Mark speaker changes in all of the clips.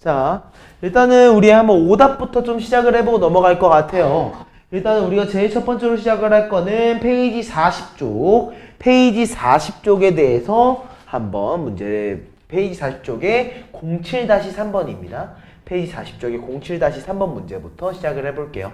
Speaker 1: 자, 일단은 우리 한번 오답부터 좀 시작을 해보고 넘어갈 것 같아요. 일단은 우리가 제일 첫 번째로 시작을 할 거는 페이지 40쪽. 페이지 40쪽에 대해서 한번 문제, 페이지 40쪽에 07-3번입니다. 페이지 40쪽에 07-3번 문제부터 시작을 해볼게요.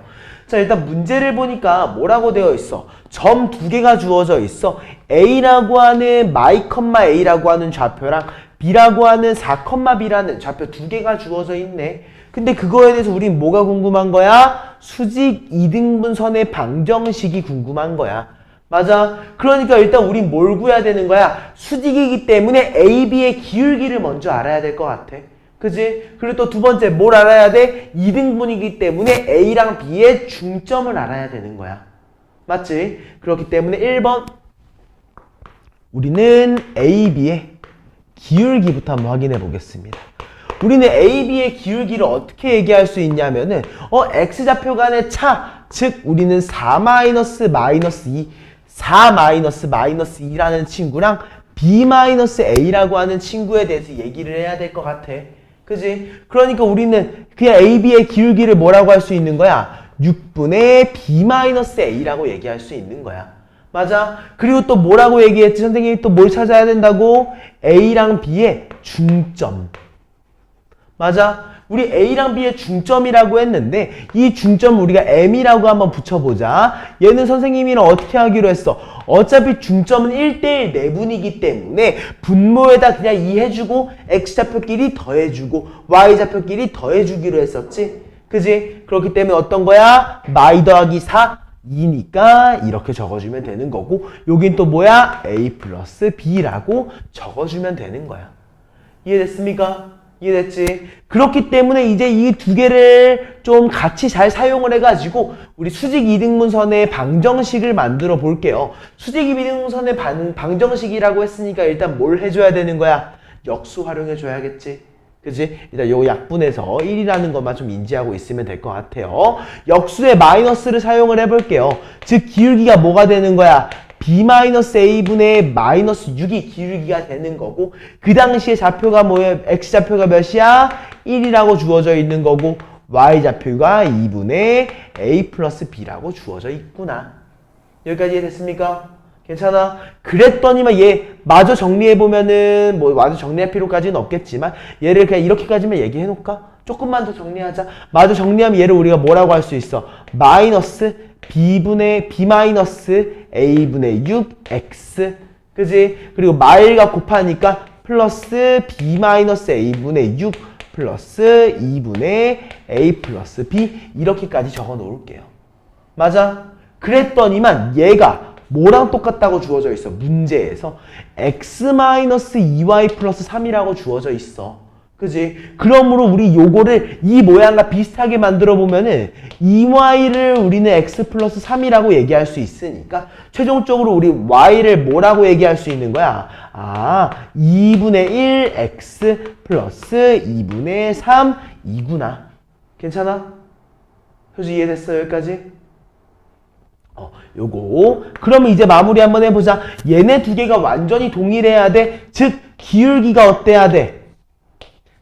Speaker 1: 자, 일단 문제를 보니까 뭐라고 되어 있어? 점 두 개가 주어져 있어. A라고 하는 마이 컴마 A라고 하는 좌표랑 B라고 하는 4,B라는 좌표 두 개가 주어져 있네. 근데 그거에 대해서 우린 뭐가 궁금한 거야? 수직 이등분선의 방정식이 궁금한 거야. 맞아. 그러니까 일단 우린 뭘 구해야 되는 거야? 수직이기 때문에 A, B의 기울기를 먼저 알아야 될 것 같아. 그지? 그리고 또 두 번째 뭘 알아야 돼? 이등분이기 때문에 A랑 B의 중점을 알아야 되는 거야. 맞지? 그렇기 때문에 1번 우리는 A, B의 기울기부터 한번 확인해 보겠습니다. 우리는 A, B의 기울기를 어떻게 얘기할 수 있냐면은 X좌표 간의 차, 즉 우리는 4-2, 4-2라는 친구랑 B-A라고 하는 친구에 대해서 얘기를 해야 될 것 같아. 그지? 그러니까 우리는 그냥 A, B의 기울기를 뭐라고 할 수 있는 거야? 6분의 B-A라고 얘기할 수 있는 거야. 맞아? 그리고 또 뭐라고 얘기했지? 선생님이 또 뭘 찾아야 된다고? A랑 B의 중점. 맞아? 우리 A랑 B의 중점이라고 했는데 이 중점 우리가 M이라고 한번 붙여보자. 얘는 선생님이랑 어떻게 하기로 했어? 어차피 중점은 1대1 내분이기 때문에 분모에다 그냥 2 해주고 X좌표끼리 더해주고 Y좌표끼리 더해주기로 했었지? 그지? 그렇기 때문에 어떤 거야? 마이 더하기 4 2니까 이렇게 적어주면 되는 거고 여긴 또 뭐야? A 플러스 B라고 적어주면 되는 거야. 이해됐습니까? 이해됐지? 그렇기 때문에 이제 이 두 개를 좀 같이 잘 사용을 해가지고 우리 수직 이등분선의 방정식을 만들어 볼게요. 수직 이등분선의 방정식이라고 했으니까 일단 뭘 해줘야 되는 거야? 역수 활용해줘야겠지? 그지? 일단 요 약분해서 1이라는 것만 좀 인지하고 있으면 될 것 같아요. 역수의 마이너스를 사용을 해볼게요. 즉 기울기가 뭐가 되는 거야? B-A분의 마이너스 6이 기울기가 되는 거고 그 당시에 좌표가 뭐예요? X좌표가 몇이야? 1이라고 주어져 있는 거고 Y좌표가 2분의 A 플러스 B라고 주어져 있구나. 여기까지 이해됐습니까? 괜찮아? 그랬더니만 얘 마저 정리해보면은 뭐 마저 정리할 필요까지는 없겠지만 얘를 그냥 이렇게까지만 얘기해놓을까? 조금만 더 정리하자. 마저 정리하면 얘를 우리가 뭐라고 할 수 있어? 마이너스 B-A분의 6X 그지? 그리고 마일과 곱하니까 플러스 B-A분의 6 플러스 2분의 A 플러스 B 이렇게까지 적어 놓을게요. 맞아? 그랬더니만 얘가 뭐랑 똑같다고 주어져 있어? 문제에서 X-2Y 플러스 3이라고 주어져 있어. 그지? 그러므로 우리 요거를 이 모양과 비슷하게 만들어 보면은 2y를 우리는 x 플러스 3이라고 얘기할 수 있으니까 최종적으로 우리 y를 뭐라고 얘기할 수 있는 거야? 2분의 1 x 플러스 2분의 3 2구나. 괜찮아? 효주 이해됐어? 여기까지? 요거. 그러면 이제 마무리 한번 해보자. 얘네 두 개가 완전히 동일해야 돼. 즉 기울기가 어때야 돼?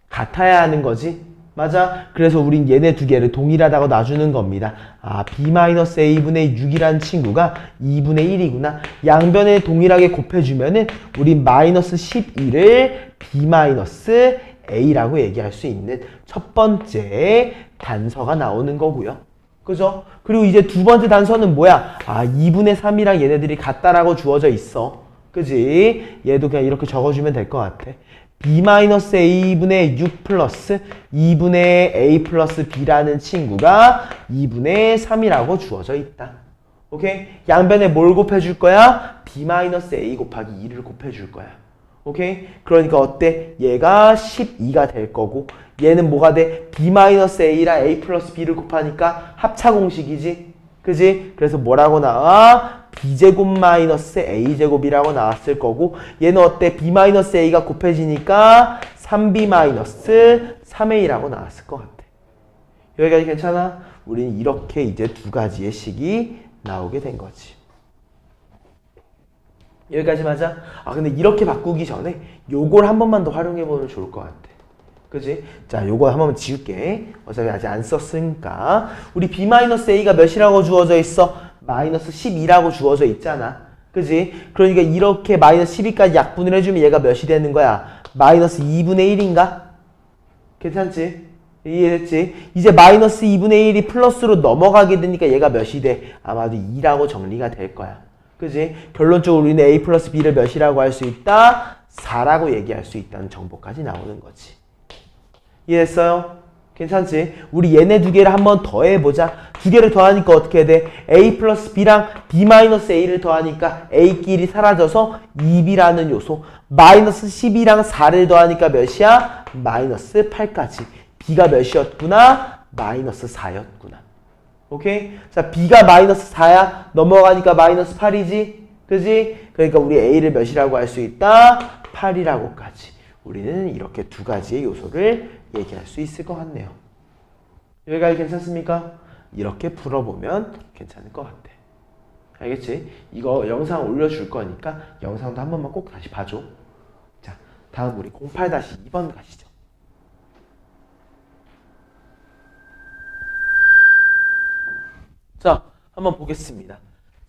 Speaker 1: 같아야 하는 거지. 맞아? 그래서 우린 얘네 두 개를 동일하다고 놔주는 겁니다. B-A분의 6이라는 친구가 2분의 1이구나. 양변에 동일하게 곱해주면은 우린 마이너스 11을 B-A라고 얘기할 수 있는 첫 번째 단서가 나오는 거고요. 그죠? 그리고 이제 두 번째 단서는 뭐야? 2분의 3이랑 얘네들이 같다라고 주어져 있어. 그지? 얘도 그냥 이렇게 적어주면 될 것 같아. B-A분의 6 플러스 2분의 A 플러스 B라는 친구가 2분의 3이라고 주어져 있다. 오케이? 양변에 뭘 곱해줄 거야? B-A 곱하기 2를 곱해줄 거야. 오케이? 그러니까 어때? 얘가 12가 될 거고 얘는 뭐가 돼? B-A랑 A 플러스 B를 곱하니까 합차공식이지? 그지? 그래서 뭐라고 나와? B제곱 마이너스 A제곱이라고 나왔을 거고 얘는 어때? B-A가 곱해지니까 3B 마이너스 3A라고 나왔을 것 같아. 여기까지 괜찮아? 우리는 이렇게 이제 두 가지의 식이 나오게 된 거지. 여기까지 맞아? 근데 이렇게 바꾸기 전에 요걸 한 번만 더 활용해보면 좋을 것 같아. 그지? 자, 요거 한 번만 지울게. 어차피 아직 안 썼으니까. 우리 b-a가 몇이라고 주어져 있어? 마이너스 12라고 주어져 있잖아. 그지? 그러니까 이렇게 마이너스 12까지 약분을 해주면 얘가 몇이 되는 거야? 마이너스 2분의 1인가? 괜찮지? 이해됐지? 이제 마이너스 2분의 1이 플러스로 넘어가게 되니까 얘가 몇이 돼? 아마도 2라고 정리가 될 거야. 그지? 결론적으로 우리는 a 플러스 b를 몇이라고 할 수 있다? 4라고 얘기할 수 있다는 정보까지 나오는 거지. 이해했어요? 괜찮지? 우리 얘네 두 개를 한번 더해보자. 두 개를 더하니까 어떻게 돼? a 플러스 b랑 b 마이너스 a를 더하니까 a끼리 사라져서 2b라는 요소. 마이너스 12랑 4를 더하니까 몇이야? 마이너스 8까지. b가 몇이었구나? 마이너스 4였구나. 오케이? 자, b가 마이너스 4야. 넘어가니까 마이너스 8이지? 그지? 그러니까 우리 a를 몇이라고 할 수 있다? 8이라고까지. 우리는 이렇게 두 가지의 요소를 얘기할 수 있을 것 같네요. 여기까지 괜찮습니까? 이렇게 풀어보면 괜찮을 것 같아. 알겠지? 이거 영상 올려줄 거니까 영상도 한 번만 꼭 다시 봐줘. 자, 다음 우리 08-2번 가시죠. 자, 한번 보겠습니다.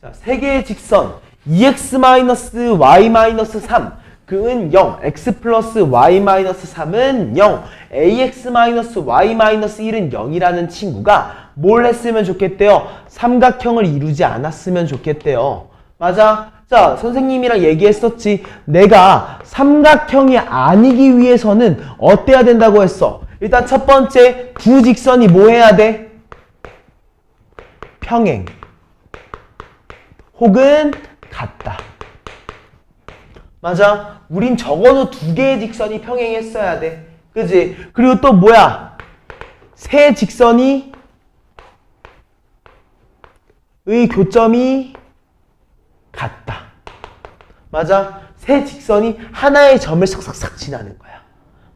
Speaker 1: 자, 세 개의 직선 EX-Y-3 그은 0, x 플러스 y-3은 0, ax-y-1은 0이라는 친구가 뭘 했으면 좋겠대요? 삼각형을 이루지 않았으면 좋겠대요. 맞아? 자, 선생님이랑 얘기했었지. 내가 삼각형이 아니기 위해서는 어때야 된다고 했어? 일단 첫 번째, 두 직선이 뭐 해야 돼? 평행 혹은 같다. 맞아? 우린 적어도 두 개의 직선이 평행했어야 돼. 그지? 그리고 또 뭐야? 세 직선이 의 교점이 같다. 맞아? 세 직선이 하나의 점을 싹싹싹 지나는 거야.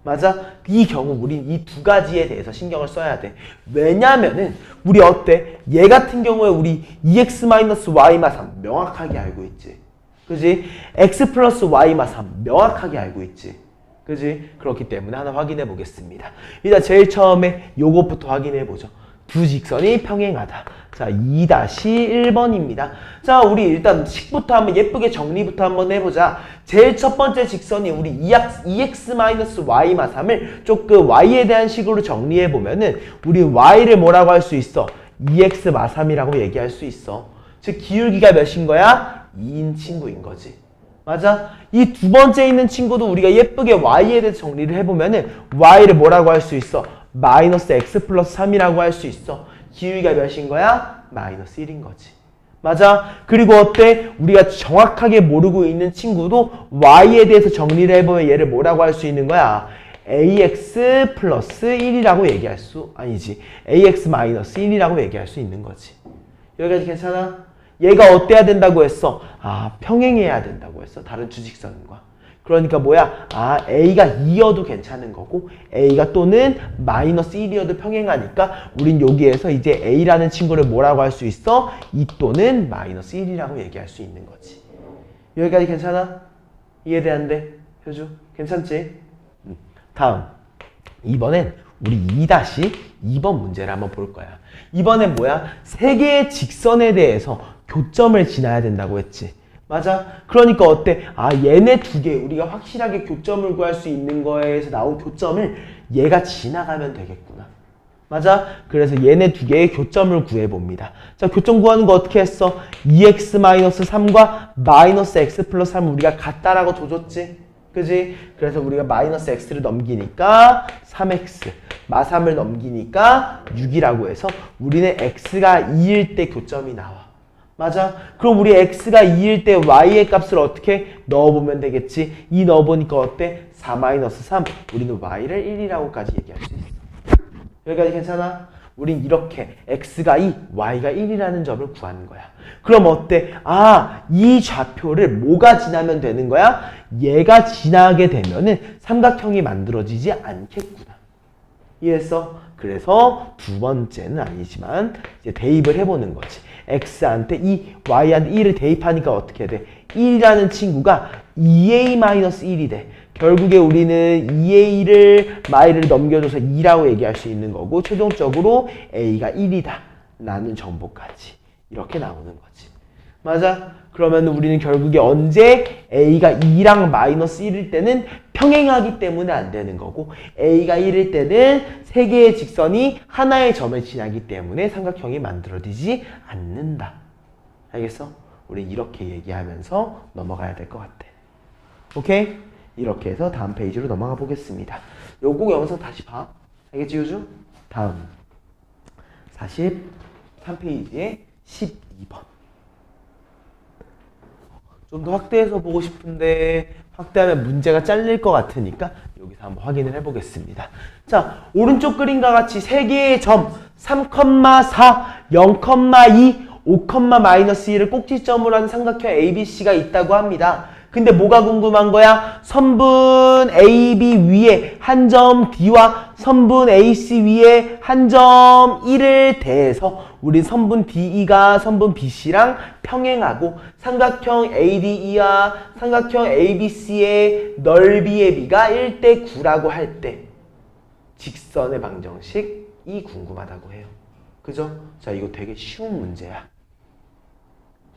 Speaker 1: 맞아? 이 경우 우린 이 두 가지에 대해서 신경을 써야 돼. 왜냐면은 우리 어때? 얘 같은 경우에 우리 EX-Y-3 명확하게 알고 있지. 그지? x 플러스 y-3 명확하게 알고 있지. 그지? 그렇기 때문에 하나 확인해 보겠습니다. 일단 제일 처음에 요것부터 확인해 보죠. 두 직선이 평행하다. 자, 2-1번입니다. 자, 우리 일단 식부터 한번 예쁘게 정리부터 한번 해보자. 제일 첫 번째 직선이 우리 EX-Y-3을 조금 y에 대한 식으로 정리해 보면은 우리 y를 뭐라고 할 수 있어? EX-3이라고 얘기할 수 있어. 즉 기울기가 몇인 거야? 2인 친구인 거지. 맞아? 이 두 번째 있는 친구도 우리가 예쁘게 y에 대해서 정리를 해보면은 y를 뭐라고 할 수 있어? 마이너스 x 플러스 3이라고 할 수 있어. 기울기가 몇인 거야? 마이너스 1인 거지. 맞아? 그리고 어때? 우리가 정확하게 모르고 있는 친구도 y에 대해서 정리를 해보면 얘를 뭐라고 할 수 있는 거야? ax 플러스 1이라고 얘기할 수 아니지. ax 마이너스 1이라고 얘기할 수 있는 거지. 여기까지 괜찮아? 얘가 어때야 된다고 했어? 아, 평행해야 된다고 했어. 다른 주직선과. 그러니까 뭐야? 아, a가 2여도 괜찮은 거고 a가 또는 마이너스 1이어도 평행하니까 우린 여기에서 이제 a라는 친구를 뭐라고 할 수 있어? 2 또는 마이너스 1이라고 얘기할 수 있는 거지. 여기까지 괜찮아? 이해되는데? 효주? 괜찮지? 다음. 이번엔 우리 2-2번 문제를 한번 볼 거야. 이번엔 뭐야? 세 개의 직선에 대해서 교점을 지나야 된다고 했지. 맞아? 그러니까 어때? 아, 얘네 두 개, 우리가 확실하게 교점을 구할 수 있는 거에서 나온 교점을 얘가 지나가면 되겠구나. 맞아? 그래서 얘네 두 개의 교점을 구해봅니다. 자, 교점 구하는 거 어떻게 했어? 2x-3과 마이너스 x 플러스 3을 우리가 같다라고 줘줬지? 그지? 그래서 우리가 마이너스 x를 넘기니까 3x, 마3을 넘기니까 6이라고 해서 우리는 x가 2일 때 교점이 나와. 맞아? 그럼 우리 x가 2일 때 y의 값을 어떻게 넣어보면 되겠지? 2 넣어보니까 어때? 4-3. 우리는 y를 1이라고까지 얘기할 수 있어. 여기까지 괜찮아? 우린 이렇게 x가 2, y가 1이라는 점을 구하는 거야. 그럼 어때? 아, 이 좌표를 뭐가 지나면 되는 거야? 얘가 지나게 되면은 삼각형이 만들어지지 않겠구나. 이해했어? 그래서 두 번째는 아니지만 이제 대입을 해보는 거지. x한테 2, y한테 1을 대입하니까 어떻게 돼? 1이라는 친구가 2a-1이 돼. 결국에 우리는 2a를 마이를 넘겨줘서 2라고 얘기할 수 있는 거고 최종적으로 a가 1이다 라는 정보까지 이렇게 나오는 거지. 맞아? 그러면 우리는 결국에 언제 a가 2랑 마이너스 1일 때는 평행하기 때문에 안 되는 거고 a가 1일 때는 세 개의 직선이 하나의 점을 지나기 때문에 삼각형이 만들어지지 않는다. 알겠어? 우리 이렇게 얘기하면서 넘어가야 될 것 같아. 오케이? 이렇게 해서 다음 페이지로 넘어가 보겠습니다. 요거 영상 다시 봐. 알겠지, 유주? 다음 43페이지에 12번. 좀 더 확대해서 보고 싶은데 확대하면 문제가 잘릴 것 같으니까 여기서 한번 확인을 해보겠습니다. 자, 오른쪽 그림과 같이 세 개의 점 3,4, 0,2, 5,-1을 꼭지점으로 하는 삼각형 ABC가 있다고 합니다. 근데 뭐가 궁금한 거야? 선분 AB 위에 한 점 D와 선분 AC 위에 한 점 1을 대해서 우리 선분 DE가 선분 BC랑 평행하고 삼각형 ADE와 삼각형 ABC의 넓이의 비가 1대 9라고 할 때 직선의 방정식이 궁금하다고 해요. 그죠? 자, 이거 되게 쉬운 문제야.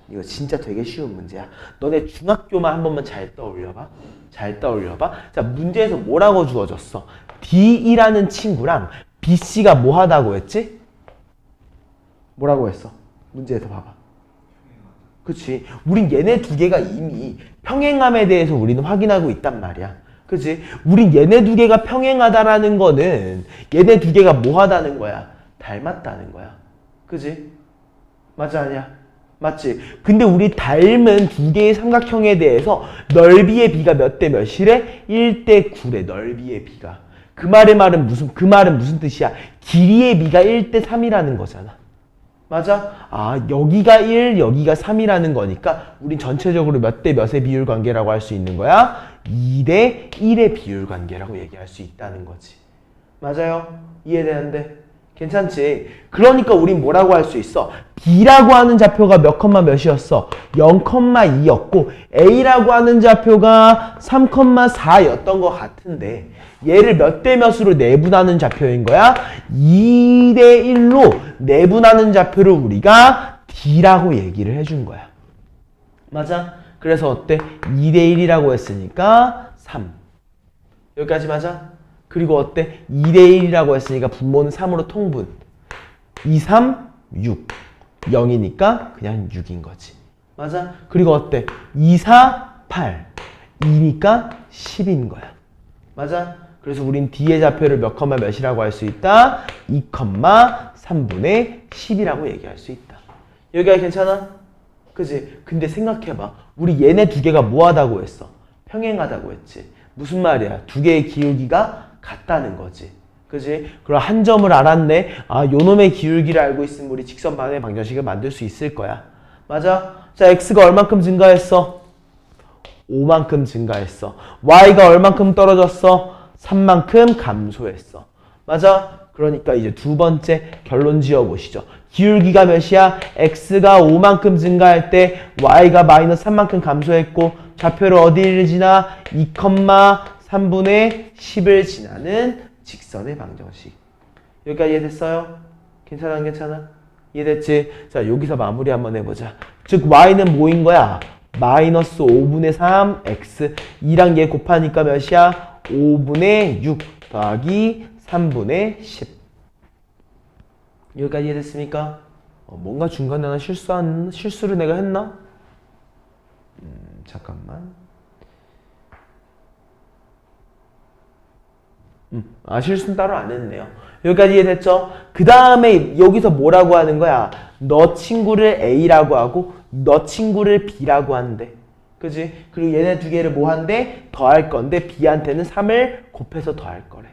Speaker 1: 이거 진짜 되게 쉬운 문제야. 너네 중학교만 한 번만 잘 떠올려봐. 잘 떠올려봐. 자, 문제에서 뭐라고 주어졌어? D이라는 친구랑 BC가 뭐 하다고 했지? 뭐라고 했어? 문제에서 봐봐. 그치? 우린 얘네 두 개가 이미 평행함에 대해서 우리는 확인하고 있단 말이야. 그치? 우린 얘네 두 개가 평행하다라는 거는 얘네 두 개가 뭐 하다는 거야? 닮았다는 거야. 그치? 맞아, 아니야? 맞지? 근데 우리 닮은 두 개의 삼각형에 대해서 넓이의 비가 몇 대 몇이래? 1대 9래, 넓이의 비가. 그 말은 무슨 뜻이야? 길이의 비가 1대 3이라는 거잖아. 맞아? 아, 여기가 1, 여기가 3이라는 거니까 우린 전체적으로 몇 대 몇의 비율 관계라고 할 수 있는 거야? 2대 1의 비율 관계라고 얘기할 수 있다는 거지. 맞아요? 이해되는데? 괜찮지? 그러니까 우린 뭐라고 할 수 있어? B라고 하는 좌표가 몇 컴마 몇이었어? 0,2였고 A라고 하는 좌표가 3,4였던 것 같은데 얘를 몇 대 몇으로 내분하는 좌표인 거야? 2대 1로 내분하는 좌표를 우리가 D라고 얘기를 해준 거야. 맞아? 그래서 어때? 2대 1이라고 했으니까 3. 여기까지 맞아? 그리고 어때? 2대 1이라고 했으니까 분모는 3으로 통분. 2, 3, 6. 0이니까 그냥 6인 거지. 맞아? 그리고 어때? 2, 4, 8. 2니까 10인 거야. 맞아? 그래서 우린 D의 좌표를 몇 컴마 몇이라고 할 수 있다? 2, 3분의 10이라고 얘기할 수 있다. 여기가 괜찮아? 그치? 근데 생각해봐. 우리 얘네 두 개가 뭐 하다고 했어? 평행하다고 했지. 무슨 말이야? 두 개의 기울기가 같다는 거지. 그지? 그럼 한 점을 알았네. 아, 요놈의 기울기를 알고 있으면 우리 직선 방향의 방정식을 만들 수 있을 거야. 맞아? 자, x가 얼만큼 증가했어? 5만큼 증가했어. y가 얼만큼 떨어졌어? 3만큼 감소했어. 맞아? 그러니까 이제 두 번째 결론 지어보시죠. 기울기가 몇이야? x가 5만큼 증가할 때 y가 마이너스 3만큼 감소했고 좌표를 어디를 지나? 2,3분의 10을 지나는 직선의 방정식. 여기까지 이해됐어요? 괜찮아, 안 괜찮아? 이해됐지? 자, 여기서 마무리 한번 해보자. 즉 y는 뭐인 거야? 마이너스 5분의 3 x 2랑 얘 곱하니까 몇이야? 5분의 6 더하기 3분의 10. 여기까지 이해됐습니까? 뭔가 중간에 하나 실수를 내가 했나? 잠깐만. 실수는 따로 안 했네요. 여기까지 이해됐죠? 그 다음에 여기서 뭐라고 하는 거야? 너 친구를 A라고 하고 너 친구를 B라고 한대. 그지? 그리고 얘네 두 개를 뭐 한대? 더할 건데 B한테는 3을 곱해서 더할 거래.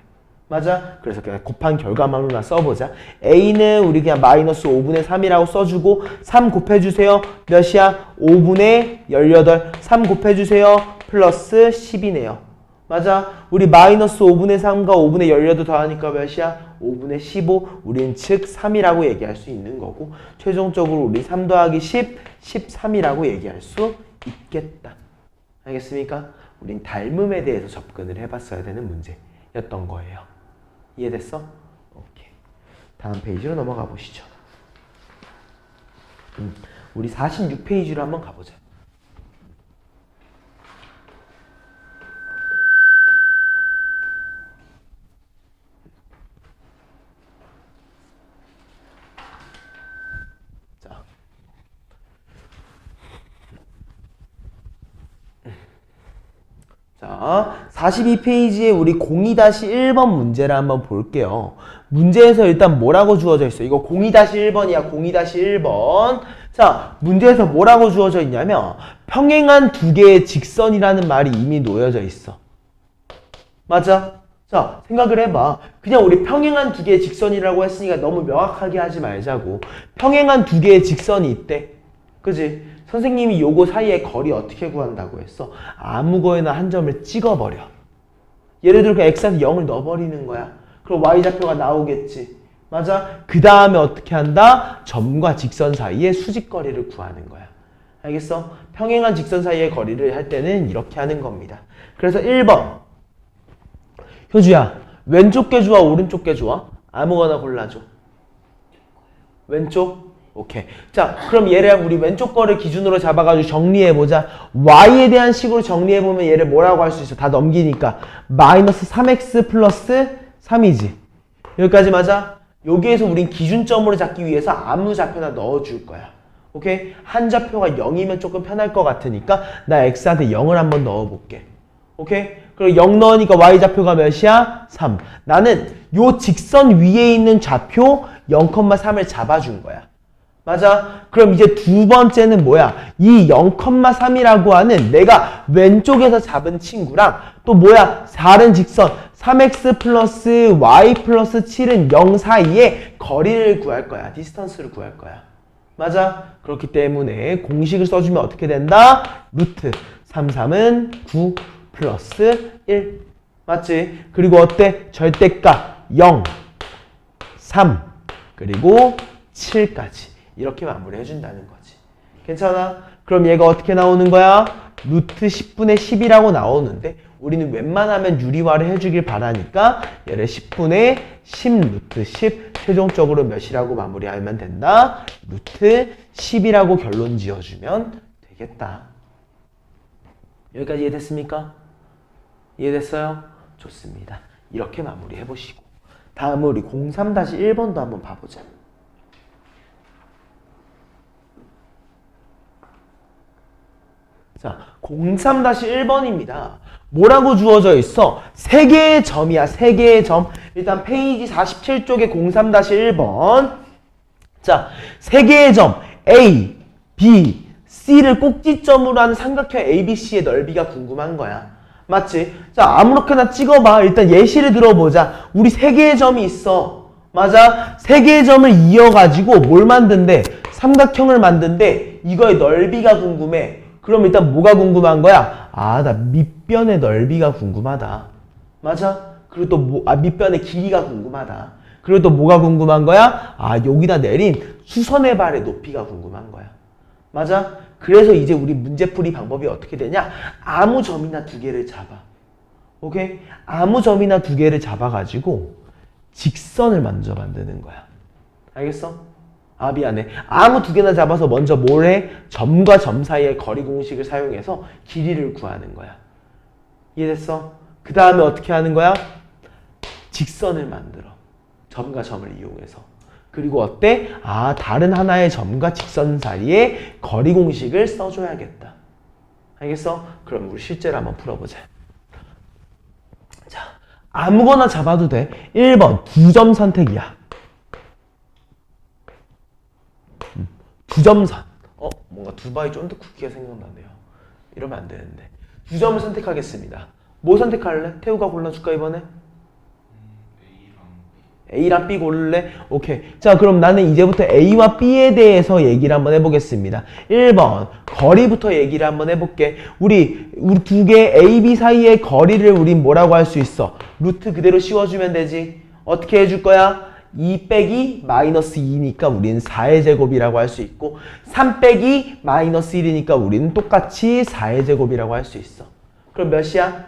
Speaker 1: 맞아? 그래서 그냥 곱한 결과만으로나 써보자. A는 우리 그냥 마이너스 5분의 3이라고 써주고 3 곱해주세요. 몇이야? 5분의 18. 3 곱해주세요. 플러스 10이네요. 맞아? 우리 마이너스 5분의 3과 5분의 18 더하니까 몇이야? 5분의 15. 우린 즉 3이라고 얘기할 수 있는 거고 최종적으로 우리 3 더하기 10, 13이라고 얘기할 수 있겠다. 알겠습니까? 우린 닮음에 대해서 접근을 해봤어야 되는 문제였던 거예요. 이해됐어? 오케이. 다음 페이지로 넘어가 보시죠. 우리 46페이지로 한번 가보자. 자, 42페이지에 우리 02-1번 문제를 한번 볼게요. 문제에서 일단 뭐라고 주어져 있어? 이거 02-1번이야, 02-1번. 자, 문제에서 뭐라고 주어져 있냐면 평행한 두 개의 직선이라는 말이 이미 놓여져 있어. 맞아? 자, 생각을 해봐. 그냥 우리 평행한 두 개의 직선이라고 했으니까 너무 명확하게 하지 말자고. 평행한 두 개의 직선이 있대. 그지? 선생님이 요거 사이의 거리 어떻게 구한다고 했어? 아무 거에나 한 점을 찍어버려. 예를 들어 그 x한테 0을 넣어버리는 거야. 그럼 y좌표가 나오겠지. 맞아? 그 다음에 어떻게 한다? 점과 직선 사이의 수직거리를 구하는 거야. 알겠어? 평행한 직선 사이의 거리를 할 때는 이렇게 하는 겁니다. 그래서 1번. 효주야, 왼쪽 게 좋아, 오른쪽 게 좋아? 아무거나 골라줘. 왼쪽? 오케이. 자, 그럼 얘를 우리 왼쪽 거를 기준으로 잡아가지고 정리해보자. y에 대한 식으로 정리해보면 얘를 뭐라고 할 수 있어? 다 넘기니까. 마이너스 3x 플러스 3이지. 여기까지 맞아? 여기에서 우린 기준점으로 잡기 위해서 아무 좌표나 넣어줄 거야. 오케이? 한 좌표가 0이면 조금 편할 것 같으니까 나 x한테 0을 한번 넣어볼게. 오케이? 그리고 0 넣으니까 y좌표가 몇이야? 3. 나는 요 직선 위에 있는 좌표 0,3을 잡아준 거야. 맞아? 그럼 이제 두 번째는 뭐야? 이 0,3이라고 하는 내가 왼쪽에서 잡은 친구랑 또 뭐야? 다른 직선 3x 플러스 y 플러스 7은 0 사이에 거리를 구할 거야. 디스턴스를 구할 거야. 맞아? 그렇기 때문에 공식을 써주면 어떻게 된다? 루트 33은 9 플러스 1. 맞지? 그리고 어때? 절대값 0, 3, 그리고 7까지. 이렇게 마무리 해준다는 거지. 괜찮아? 그럼 얘가 어떻게 나오는 거야? 루트 10분의 10이라고 나오는데 우리는 웬만하면 유리화를 해주길 바라니까 얘를 10분의 10 루트 10 최종적으로 몇이라고 마무리하면 된다? 루트 10이라고 결론 지어주면 되겠다. 여기까지 이해됐습니까? 이해됐어요? 좋습니다. 이렇게 마무리해보시고 다음은 우리 03-1번도 한번 봐보자. 자, 03-1번입니다. 뭐라고 주어져 있어? 3개의 점이야, 3개의 점. 일단 페이지 47쪽에 03-1번. 자, 3개의 점 A, B, C를 꼭지점으로 하는 삼각형 ABC의 넓이가 궁금한 거야. 맞지? 자, 아무렇게나 찍어봐. 일단 예시를 들어보자. 우리 3개의 점이 있어. 맞아? 3개의 점을 이어가지고 뭘 만든대? 삼각형을 만든대. 이거의 넓이가 궁금해. 그럼 일단 뭐가 궁금한 거야? 아, 나 밑변의 넓이가 궁금하다. 맞아? 그리고 또 밑변의 길이가 궁금하다. 그리고 또 뭐가 궁금한 거야? 아, 여기다 내린 수선의 발의 높이가 궁금한 거야. 맞아? 그래서 이제 우리 문제풀이 방법이 어떻게 되냐? 아무 점이나 두 개를 잡아. 오케이? 아무 점이나 두 개를 잡아가지고 직선을 먼저 만드는 거야. 알겠어? 아, 미안해. 아무 두 개나 잡아서 먼저 뭘 해? 점과 점 사이의 거리 공식을 사용해서 길이를 구하는 거야. 이해됐어? 그 다음에 어떻게 하는 거야? 직선을 만들어. 점과 점을 이용해서. 그리고 어때? 아, 다른 하나의 점과 직선 사이에 거리 공식을 써줘야겠다. 알겠어? 그럼 우리 실제로 한번 풀어보자. 자, 아무거나 잡아도 돼. 1번, 두 점 선택이야. 두 점선. 뭔가 두바이 쫀득 쿠키가 생각나네요. 이러면 안 되는데. 두 점을 선택하겠습니다. 뭐 선택할래? 태우가 골라줄까, 이번에? A랑 B 고를래? 오케이. 자, 그럼 나는 이제부터 A와 B에 대해서 얘기를 한번 해보겠습니다. 1번, 거리부터 얘기를 한번 해볼게. 우리 두 개 A, B 사이의 거리를 우린 뭐라고 할 수 있어? 루트 그대로 씌워주면 되지. 어떻게 해줄 거야? 2 빼기 마이너스 2니까 우리는 4의 제곱이라고 할 수 있고 3 빼기 마이너스 1이니까 우리는 똑같이 4의 제곱이라고 할 수 있어. 그럼 몇이야?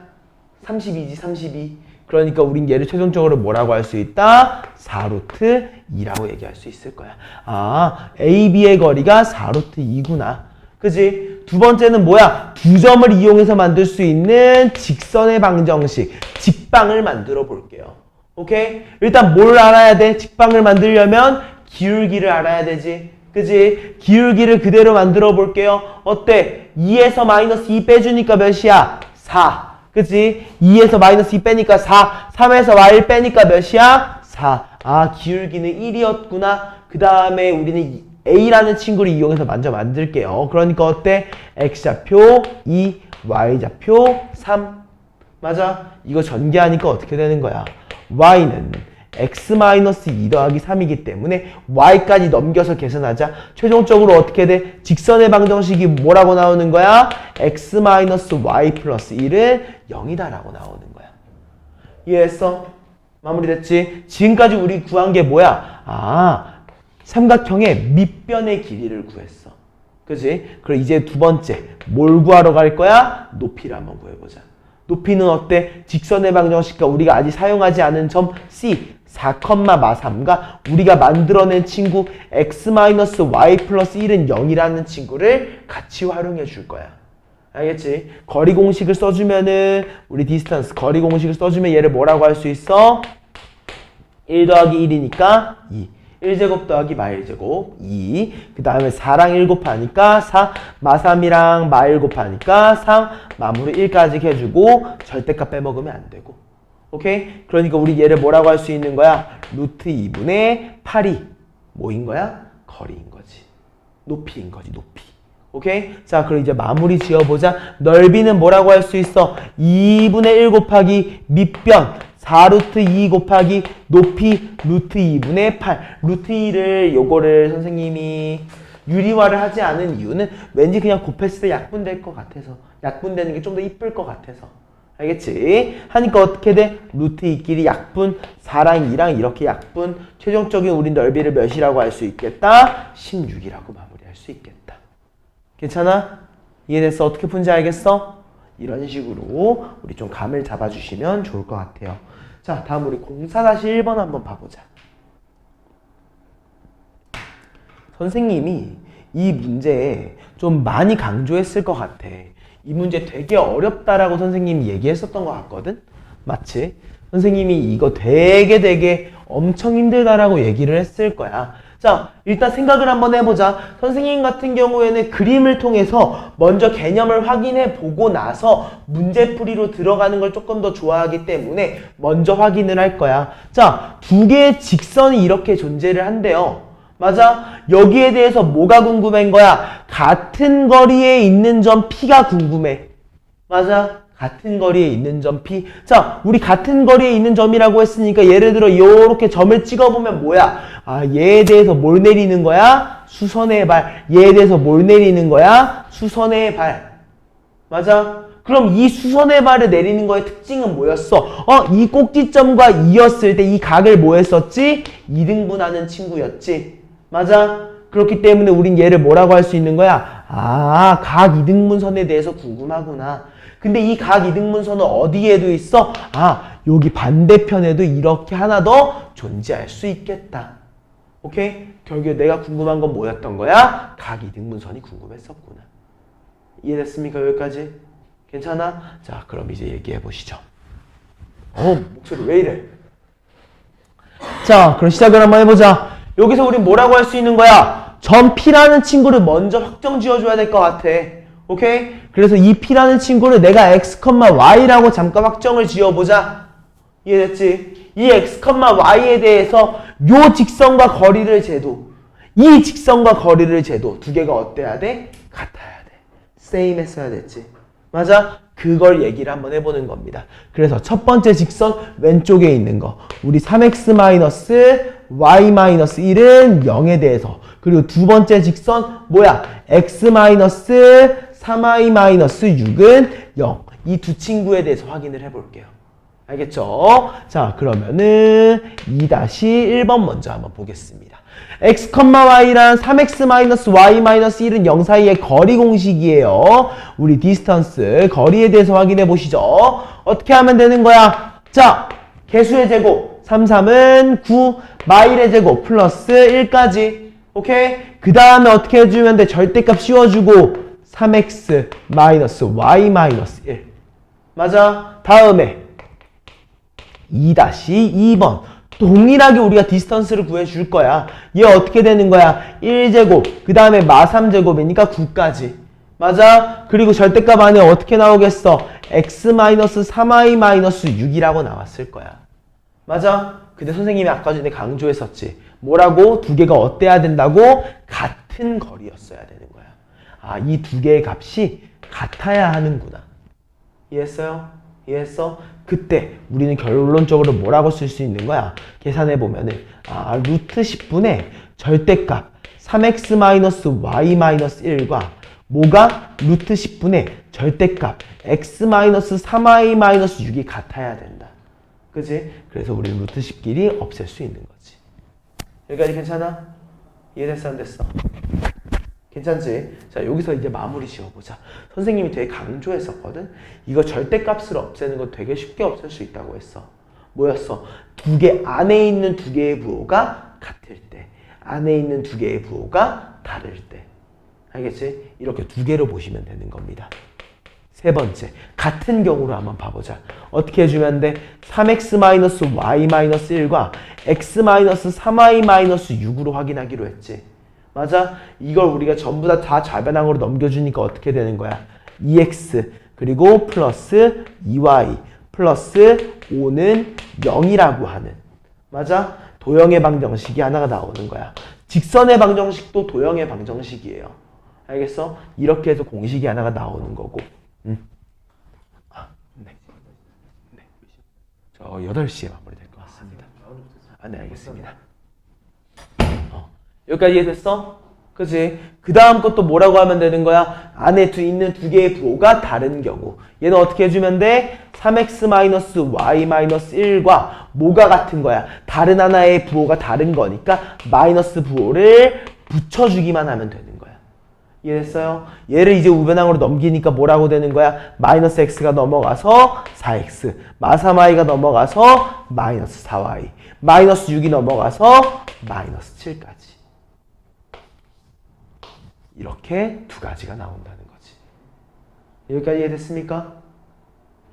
Speaker 1: 32지 32. 그러니까 우린 얘를 최종적으로 뭐라고 할 수 있다? 4루트 2라고 얘기할 수 있을 거야. 아, AB의 거리가 4루트 2구나. 그지? 두 번째는 뭐야? 두 점을 이용해서 만들 수 있는 직선의 방정식, 직방을 만들어 볼게요. 오케이? 일단 뭘 알아야 돼? 직방을 만들려면 기울기를 알아야 되지. 그지? 기울기를 그대로 만들어 볼게요. 어때? 2에서 마이너스 2 빼주니까 몇이야? 4. 그치? 2에서 마이너스 2 빼니까 4. 3에서 y 빼니까 몇이야? 4. 아, 기울기는 1이었구나. 그 다음에 우리는 a라는 친구를 이용해서 먼저 만들게요. 그러니까 어때? x좌표 2, y좌표 3. 맞아? 이거 전개하니까 어떻게 되는 거야? y는 x-2 더하기 3이기 때문에 y까지 넘겨서 계산하자. 최종적으로 어떻게 돼? 직선의 방정식이 뭐라고 나오는 거야? x-y 플러스 1은 0이다 라고 나오는 거야. 이해했어? 마무리됐지? 지금까지 우리 구한 게 뭐야? 아, 삼각형의 밑변의 길이를 구했어. 그치? 그럼 이제 두 번째 뭘 구하러 갈 거야? 높이를 한번 구해보자. 높이는 어때? 직선의 방정식과 우리가 아직 사용하지 않은 점 C 4,3과 우리가 만들어낸 친구 x-y 플러스 1은 0이라는 친구를 같이 활용해 줄 거야. 알겠지? 거리 공식을 써주면은 우리 디스턴스 거리 공식을 써주면 얘를 뭐라고 할 수 있어? 1 더하기 1이니까 2. 1제곱 더하기 마 1제곱 2. 그 다음에 4랑 1 곱하니까 4. 마 3이랑 마 1 곱하니까 3. 마무리 1까지 해주고 절대값 빼먹으면 안 되고. 오케이? 그러니까 우리 얘를 뭐라고 할 수 있는 거야? 루트 2분의 8이 뭐인 거야? 거리인 거지. 높이인 거지, 높이. 오케이? 자, 그럼 이제 마무리 지어보자. 넓이는 뭐라고 할 수 있어? 2분의 1 곱하기 밑변 4루트 2 곱하기 높이 루트 2분의 8. 루트 2를 요거를 선생님이 유리화를 하지 않은 이유는 왠지 그냥 곱했을 때 약분될 것 같아서. 약분되는 게 좀 더 이쁠 것 같아서. 알겠지? 하니까 어떻게 돼? 루트 2끼리 약분, 4랑 2랑 이렇게 약분. 최종적인 우리 넓이를 몇이라고 할 수 있겠다? 16이라고 마무리할 수 있겠다. 괜찮아? 이해됐어? 어떻게 푼지 알겠어? 이런 식으로 우리 좀 감을 잡아주시면 좋을 것 같아요. 자, 다음 우리 04-1번 한번 봐보자. 선생님이 이 문제에 좀 많이 강조했을 것 같아. 이 문제 되게 어렵다라고 선생님이 얘기했었던 것 같거든? 맞지? 선생님이 이거 되게 엄청 힘들다라고 얘기를 했을 거야. 자, 일단 생각을 한번 해보자. 선생님 같은 경우에는 그림을 통해서 먼저 개념을 확인해 보고 나서 문제풀이로 들어가는 걸 조금 더 좋아하기 때문에 먼저 확인을 할 거야. 자, 두 개의 직선이 이렇게 존재를 한대요. 맞아? 여기에 대해서 뭐가 궁금한 거야? 같은 거리에 있는 점 P가 궁금해. 맞아? 같은 거리에 있는 점 P. 자, 우리 같은 거리에 있는 점이라고 했으니까 예를 들어 요렇게 점을 찍어보면 뭐야? 아, 얘에 대해서 뭘 내리는 거야? 수선의 발. 얘에 대해서 뭘 내리는 거야? 수선의 발. 맞아? 그럼 이 수선의 발을 내리는 거의 특징은 뭐였어? 이 꼭지점과 이었을 때 이 각을 뭐 했었지? 2등분하는 친구였지. 맞아? 그렇기 때문에 우린 얘를 뭐라고 할 수 있는 거야? 아, 각 2등분선에 대해서 궁금하구나. 근데 이 각 2등분선은 어디에도 있어? 아, 여기 반대편에도 이렇게 하나 더 존재할 수 있겠다. 오케이? 결국에 내가 궁금한 건 뭐였던 거야? 각 2등분선이 궁금했었구나. 이해됐습니까? 여기까지? 괜찮아? 자, 그럼 이제 얘기해 보시죠. 목소리 왜 이래? 자, 그럼 시작을 한번 해보자. 여기서 우린 뭐라고 할 수 있는 거야? 점 P라는 친구를 먼저 확정 지어줘야 될 것 같아. 오케이? 그래서 이 P라는 친구를 내가 x, y라고 잠깐 확정을 지어보자. 이해됐지? 이 x, y에 대해서 요 직선과 거리를 재도, 이 직선과 거리를 재도 두 개가 어때야 돼? 같아야 돼. same 했어야 됐지. 맞아? 그걸 얘기를 한번 해보는 겁니다. 그래서 첫 번째 직선 왼쪽에 있는 거, 우리 3x-y-1은 0에 대해서, 그리고 두 번째 직선 뭐야? x-3y-6은 0. 이 두 친구에 대해서 확인을 해볼게요. 알겠죠? 자, 그러면은 2-1번 먼저 한번 보겠습니다. x, y랑 3x-y-1은 0 사이의 거리 공식이에요. 우리 디스턴스, 거리에 대해서 확인해 보시죠. 어떻게 하면 되는 거야? 자, 개수의 제곱, 3, 3은 9, 마일의 제곱 플러스 1까지. 오케이? 그 다음에 어떻게 해주면 돼? 절대값 씌워주고 3x-y-1. 맞아? 다음에 2-2번. 동일하게 우리가 디스턴스를 구해줄 거야. 얘 어떻게 되는 거야? 1제곱, 그 다음에 마3제곱이니까 9까지. 맞아? 그리고 절대값 안에 어떻게 나오겠어? x-3y-6이라고 나왔을 거야. 맞아? 근데 선생님이 아까 전에 강조했었지. 뭐라고? 두 개가 어때야 된다고? 같은 거리였어야 되는 거야. 아, 이 두 개의 값이 같아야 하는구나. 이해했어요? 이해했어? 그때 우리는 결론적으로 뭐라고 쓸 수 있는 거야? 계산해 보면은 루트 10분의 절대값 3x-y-1과 뭐가? 루트 10분의 절대값 x-3y-6이 같아야 된다. 그치? 그래서 우리는 루트 10끼리 없앨 수 있는 거지. 여기까지 괜찮아? 이해됐어? 안 됐어? 괜찮지? 자, 여기서 이제 마무리 지어보자. 선생님이 되게 강조했었거든? 이거 절대값을 없애는 건 되게 쉽게 없앨 수 있다고 했어. 뭐였어? 두 개 안에 있는 두 개의 부호가 같을 때, 안에 있는 두 개의 부호가 다를 때. 알겠지? 이렇게 두 개로 보시면 되는 겁니다. 세 번째, 같은 경우로 한번 봐보자. 어떻게 해주면 돼? 3x-y-1과 x-3y-6으로 확인하기로 했지. 맞아? 이걸 우리가 전부 다 좌변항으로 넘겨주니까 어떻게 되는 거야? 2x 그리고 플러스 2y 플러스 5는 0이라고 하는. 맞아? 도형의 방정식이 하나가 나오는 거야. 직선의 방정식도 도형의 방정식이에요. 알겠어? 이렇게 해서 공식이 하나가 나오는 거고. 네. 저 8시에 마무리될 것 같습니다. 네, 알겠습니다. 여기까지 이해됐어? 그치? 그 다음 것도 뭐라고 하면 되는 거야? 안에 있는 두 개의 부호가 다른 경우. 얘는 어떻게 해주면 돼? 3x-y-1과 뭐가 같은 거야? 다른 하나의 부호가 다른 거니까 마이너스 부호를 붙여주기만 하면 되는 거야. 이해됐어요? 얘를 이제 우변항으로 넘기니까 뭐라고 되는 거야? 마이너스 x가 넘어가서 4x, 마3y가 넘어가서 마이너스 4y, 마이너스 6이 넘어가서 마이너스 7까지. 이렇게 두 가지가 나온다는 거지. 여기까지 이해됐습니까?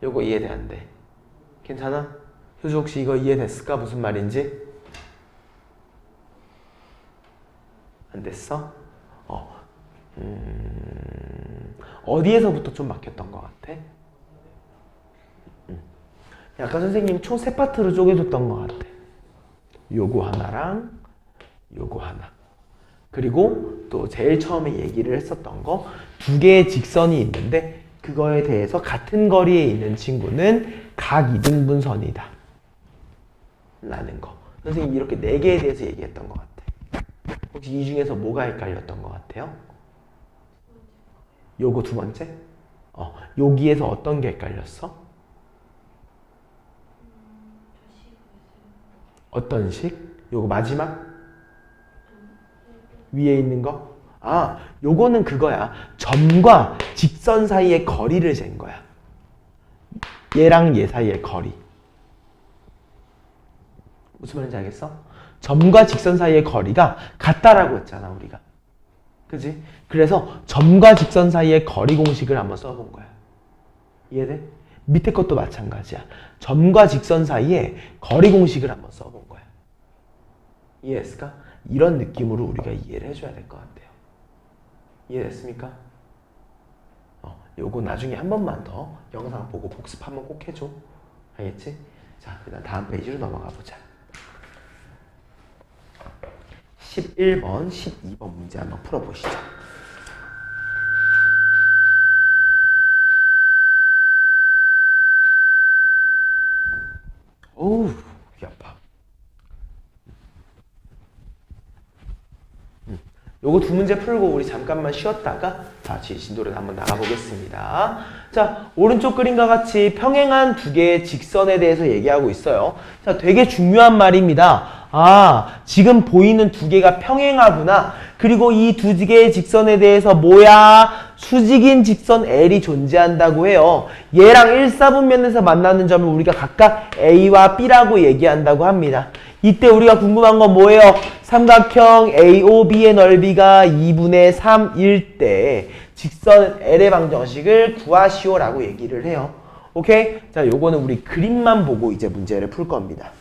Speaker 1: 요거 이해돼 안 돼? 괜찮아? 효주 혹시 이거 이해됐을까? 무슨 말인지? 안 됐어? 어디에서부터 좀 막혔던 것 같아? 약간 선생님 총 세 파트로 쪼개줬던 것 같아. 요거 하나랑 요거 하나. 그리고 또 제일 처음에 얘기를 했었던 거, 두 개의 직선이 있는데 그거에 대해서 같은 거리에 있는 친구는 각 이등분선이다 라는 거. 선생님이 이렇게 네 개에 대해서 얘기했던 것 같아. 혹시 이 중에서 뭐가 헷갈렸던 것 같아요? 요거 두 번째? 여기에서 어떤 게 헷갈렸어? 어떤 식? 요거 마지막? 위에 있는 거? 요거는 그거야. 점과 직선 사이의 거리를 잰 거야. 얘랑 얘 사이의 거리. 무슨 말인지 알겠어? 점과 직선 사이의 거리가 같다라고 했잖아, 우리가. 그지? 그래서 점과 직선 사이의 거리 공식을 한번 써본 거야. 이해돼? 밑에 것도 마찬가지야. 점과 직선 사이의 거리 공식을 한번 써본 거야. 이해했을까? 이런 느낌으로 우리가 이해를 해줘야 될 것 같아요. 이해됐습니까? 요거 나중에 한 번만 더 영상 보고 복습 한번 꼭 해줘. 알겠지? 자, 일단 다음 페이지로 넘어가 보자. 11번, 12번 문제 한번 풀어보시죠. 어우, 귀 아파. 요거 두 문제 풀고 우리 잠깐만 쉬었다가 다시 진도를 한번 나가보겠습니다. 자, 오른쪽 그림과 같이 평행한 두 개의 직선에 대해서 얘기하고 있어요. 자, 되게 중요한 말입니다. 아, 지금 보이는 두 개가 평행하구나. 그리고 이 두 개의 직선에 대해서 뭐야? 수직인 직선 L이 존재한다고 해요. 얘랑 1사분면에서 만나는 점을 우리가 각각 A와 B라고 얘기한다고 합니다. 이때 우리가 궁금한 건 뭐예요? 삼각형 AOB의 넓이가 2분의 3일 때 직선 L의 방정식을 구하시오라고 얘기를 해요. 오케이? 자, 요거는 우리 그림만 보고 이제 문제를 풀 겁니다.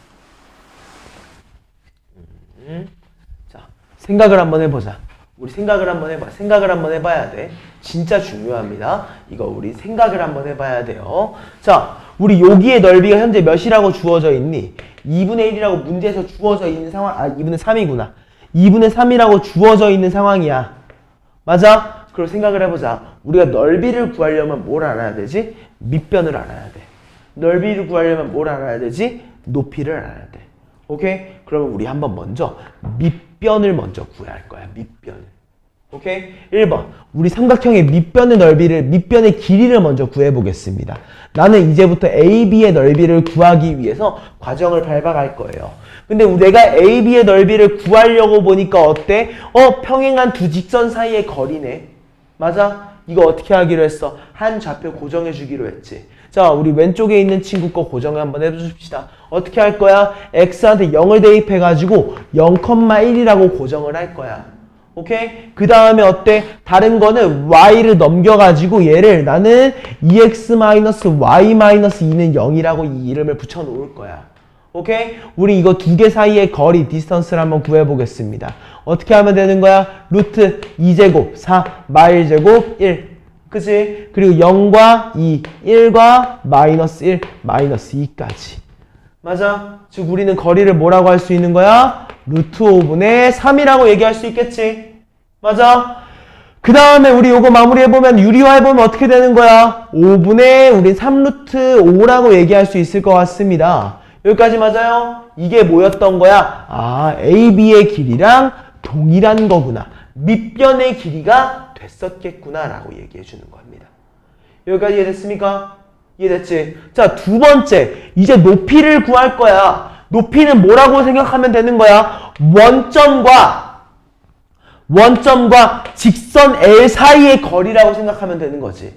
Speaker 1: 자, 생각을 한번 해보자. 우리 생각을 한번 해봐. 생각을 한번 해봐야 돼. 진짜 중요합니다. 이거 우리 생각을 한번 해봐야 돼요. 자, 우리 여기의 넓이가 현재 몇이라고 주어져 있니? 2분의 1이라고 문제에서 주어져 있는 상황, 2분의 3이구나. 2분의 3이라고 주어져 있는 상황이야. 맞아? 그럼 생각을 해보자. 우리가 넓이를 구하려면 뭘 알아야 되지? 밑변을 알아야 돼. 넓이를 구하려면 뭘 알아야 되지? 높이를 알아야 돼. 오케이? 그러면 우리 한번 먼저 밑변을 먼저 구해야 할 거야. 밑변을. 오케이? 1번. 우리 삼각형의 밑변의 넓이를, 밑변의 길이를 먼저 구해보겠습니다. 나는 이제부터 AB의 넓이를 구하기 위해서 과정을 밟아갈 거예요. 근데 내가 AB의 넓이를 구하려고 보니까 어때? 평행한 두 직선 사이의 거리네. 맞아? 이거 어떻게 하기로 했어? 한 좌표 고정해 주기로 했지. 자, 우리 왼쪽에 있는 친구 거 고정을 한번 해줍시다. 어떻게 할 거야? x한테 0을 대입해가지고 0,1이라고 고정을 할 거야. 오케이? 그 다음에 어때? 다른 거는 y를 넘겨가지고 얘를 나는 2x-y-2는 0이라고 이 이름을 붙여놓을 거야. 오케이? 우리 이거 두 개 사이의 거리, 디스턴스를 한번 구해보겠습니다. 어떻게 하면 되는 거야? 루트 2제곱, 4, 마일제곱, 1. 그치? 그리고 0과 2, 1과 마이너스 1, 마이너스 2까지. 맞아? 즉 우리는 거리를 뭐라고 할 수 있는 거야? 루트 5분의 3이라고 얘기할 수 있겠지? 맞아? 그 다음에 우리 요거 마무리해보면 유리화해보면 어떻게 되는 거야? 5분의 우리 3루트 5라고 얘기할 수 있을 것 같습니다. 여기까지 맞아요? 이게 뭐였던 거야? 아, AB의 길이랑 동일한 거구나. 밑변의 길이가 됐었겠구나 라고 얘기해 주는 겁니다. 여기까지 이해됐습니까? 이해됐지? 자, 두 번째. 이제 높이를 구할 거야. 높이는 뭐라고 생각하면 되는 거야? 원점과 직선 L 사이의 거리라고 생각하면 되는 거지.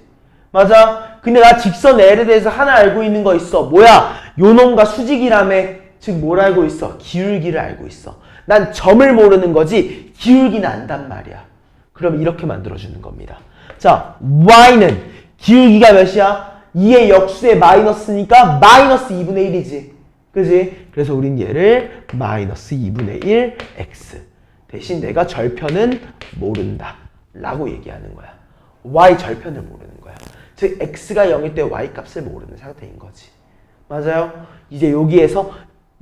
Speaker 1: 맞아? 근데 나 직선 L에 대해서 하나 알고 있는 거 있어. 뭐야? 요놈과 수직이라며. 즉 뭘 알고 있어? 기울기를 알고 있어. 난 점을 모르는 거지 기울기는 안단 말이야. 그럼 이렇게 만들어주는 겁니다. 자, y는 기울기가 몇이야? 2의 역수의 마이너스니까 마이너스 2분의 1이지. 그지? 그래서 우린 얘를 마이너스 2분의 1 x. 대신 내가 절편은 모른다. 라고 얘기하는 거야. y 절편을 모르는 거야. 즉 x가 0일 때 y 값을 모르는 상태인 거지. 맞아요? 이제 여기에서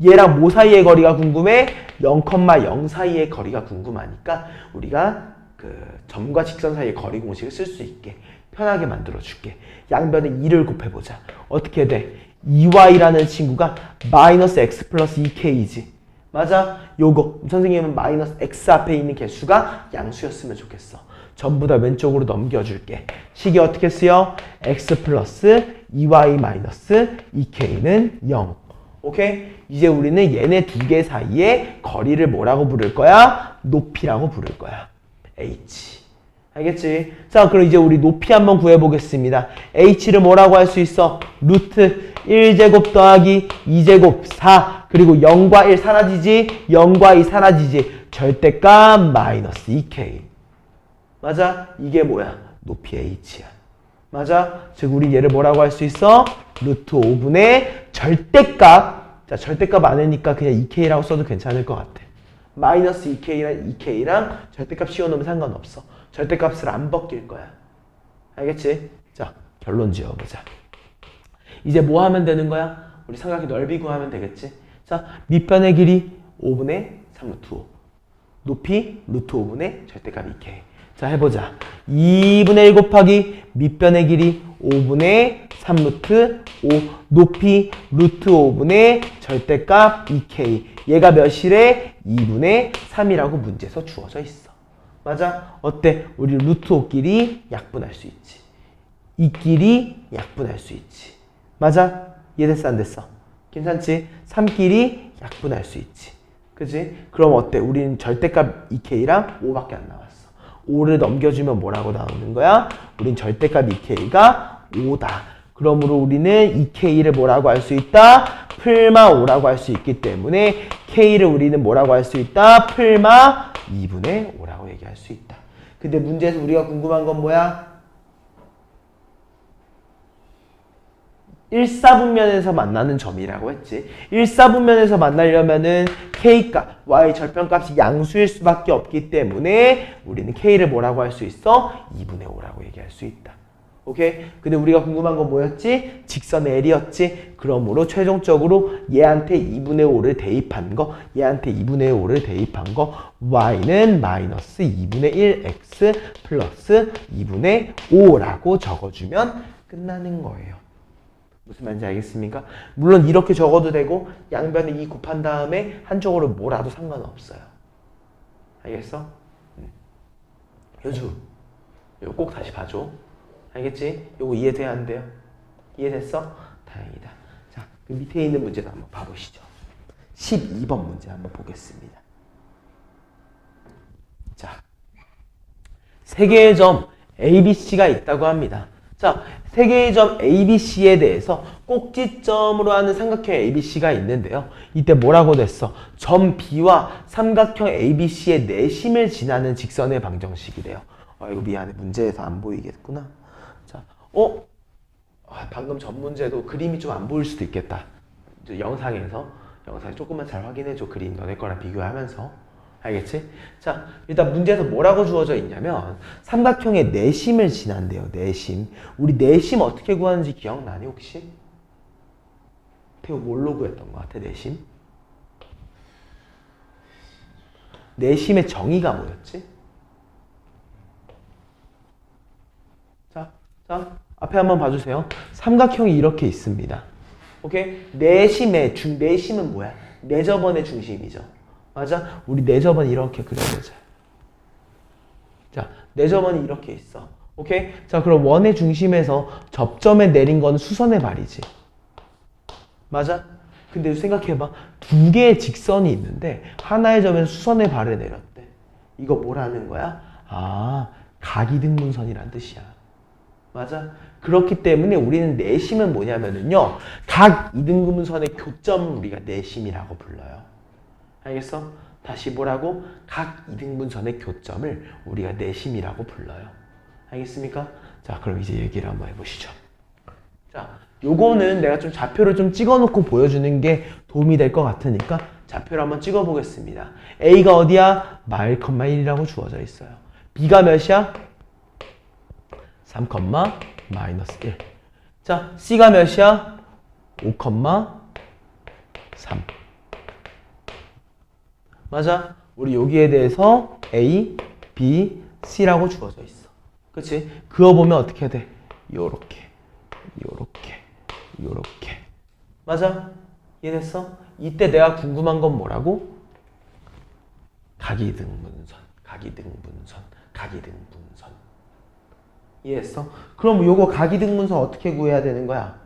Speaker 1: 얘랑 뭐 사이의 거리가 궁금해? 0,0 사이의 거리가 궁금하니까 우리가 그 점과 직선 사이의 거리 공식을 쓸 수 있게 편하게 만들어줄게. 양변에 2를 곱해보자. 어떻게 돼? 2y라는 친구가 마이너스 x 플러스 2k이지. 맞아? 요거 선생님은 마이너스 x 앞에 있는 개수가 양수였으면 좋겠어. 전부 다 왼쪽으로 넘겨줄게. 식이 어떻게 쓰여? x 플러스 2y 마이너스 2k는 0. 오케이? 이제 우리는 얘네 두 개 사이의 거리를 뭐라고 부를 거야? 높이라고 부를 거야. h. 알겠지? 자, 그럼 이제 우리 높이 한번 구해보겠습니다. h를 뭐라고 할 수 있어? 루트 1제곱 더하기 2제곱 4. 그리고 0과 1 사라지지? 0과 2 사라지지? 절대값 마이너스 2k. 맞아? 이게 뭐야? 높이 h야. 맞아? 즉 우리 얘를 뭐라고 할 수 있어? 루트 5분의 절대값. 자, 절대값 안 하니까 그냥 2k라고 써도 괜찮을 것 같아. 마이너스 2k랑 절대값 씌워놓으면 상관없어. 절대값을 안 벗길 거야. 알겠지? 자, 결론 지어보자. 이제 뭐 하면 되는 거야? 우리 삼각형 넓이 구하면 되겠지? 자, 밑변의 길이 5분의 3루트 5. 높이 루트 5분의 절대값 2k. 자, 해보자. 2분의 1 곱하기 밑변의 길이 5분의 3루트 5. 높이 루트 5분의 절대값 2k. 얘가 몇이래? 2분의 3이라고 문제에서 주어져 있어. 맞아? 어때? 우리 루트 5끼리 약분할 수 있지. 2끼리 약분할 수 있지. 맞아? 이해됐어? 안 됐어? 괜찮지? 3끼리 약분할 수 있지. 그지? 그럼 어때? 우리는 절대값 2K랑 5밖에 안 나왔어. 5를 넘겨주면 뭐라고 나오는 거야? 우린 절대값 2K가 5다. 그러므로 우리는 2K를 뭐라고 할 수 있다? 풀마 5라고 할 수 있기 때문에 K를 우리는 뭐라고 할 수 있다? 풀마 2분의 5라고 얘기할 수 있다. 근데 문제에서 우리가 궁금한 건 뭐야? 1사분면에서 만나는 점이라고 했지. 1사분면에서 만나려면은 K값, Y 절편값이 양수일 수밖에 없기 때문에 우리는 K를 뭐라고 할 수 있어? 2분의 5라고 얘기할 수 있다. 오케이? 근데 우리가 궁금한 건 뭐였지? 직선 L이었지? 그러므로 최종적으로 얘한테 2분의 5를 대입한 거, 얘한테 2분의 5를 대입한 거, Y는 마이너스 2분의 1 X 플러스 2분의 5라고 적어주면 끝나는 거예요. 무슨 말인지 알겠습니까? 물론 이렇게 적어도 되고 양변에 2 곱한 다음에 한쪽으로 몰아도 상관없어요. 알겠어? 효주, 이거 꼭 다시 봐줘. 알겠지? 요거 이해돼야 안 돼요? 이해됐어? 다행이다. 자, 그 밑에 있는 문제도 한번 봐보시죠. 12번 문제 한번 보겠습니다. 자, 세 개의 점 ABC가 있다고 합니다. 자, 세 개의 점 ABC에 대해서 꼭지점으로 하는 삼각형 ABC가 있는데요. 이때 뭐라고 됐어? 점 B와 삼각형 ABC의 내심을 지나는 직선의 방정식이래요. 아이고 미안해. 문제에서 안 보이겠구나. 자, 방금 전 문제도 그림이 좀 안 보일 수도 있겠다. 영상에서 조금만 잘 확인해줘. 그림 너네 거랑 비교하면서. 알겠지? 자, 일단 문제에서 뭐라고 주어져 있냐면 삼각형의 내심을 지난대요. 내심. 우리 내심 어떻게 구하는지 기억나니 혹시? 태우 뭘로 구했던 것 같아? 내심? 내심의 정의가 뭐였지? 자, 앞에 한번 봐주세요. 삼각형이 이렇게 있습니다. 오케이? 내심은 뭐야? 내저번의 중심이죠. 맞아? 우리 내저번 이렇게 그려보자. 자, 내저번이 이렇게 있어. 오케이? 자, 그럼 원의 중심에서 접점에 내린 건 수선의 발이지. 맞아? 근데 생각해봐. 두 개의 직선이 있는데 하나의 점에서 수선의 발을 내렸대. 이거 뭐라는 거야? 아, 각이등분선이란 뜻이야. 맞아? 그렇기 때문에 우리는 내심은 뭐냐면은요. 각 이등분선의 교점을 우리가 내심이라고 불러요. 알겠어? 다시 뭐라고? 각 이등분선의 교점을 우리가 내심이라고 불러요. 알겠습니까? 자, 그럼 이제 얘기를 한번 해보시죠. 자, 요거는 내가 좀 좌표를 좀 찍어놓고 보여주는 게 도움이 될 것 같으니까 좌표를 한번 찍어보겠습니다. A가 어디야? 마 1,1이라고 주어져 있어요. B가 몇이야? 3, 마이너스 1. 자, C가 몇이야? 5, 3. 맞아? 우리 여기에 대해서 A, B, C라고 주어져 있어. 그치? 그어보면 어떻게 돼? 요렇게. 맞아? 이해됐어? 이때 내가 궁금한 건 뭐라고? 각이등분선. 이해했어? 그럼 요거 각이등분선 어떻게 구해야 되는 거야?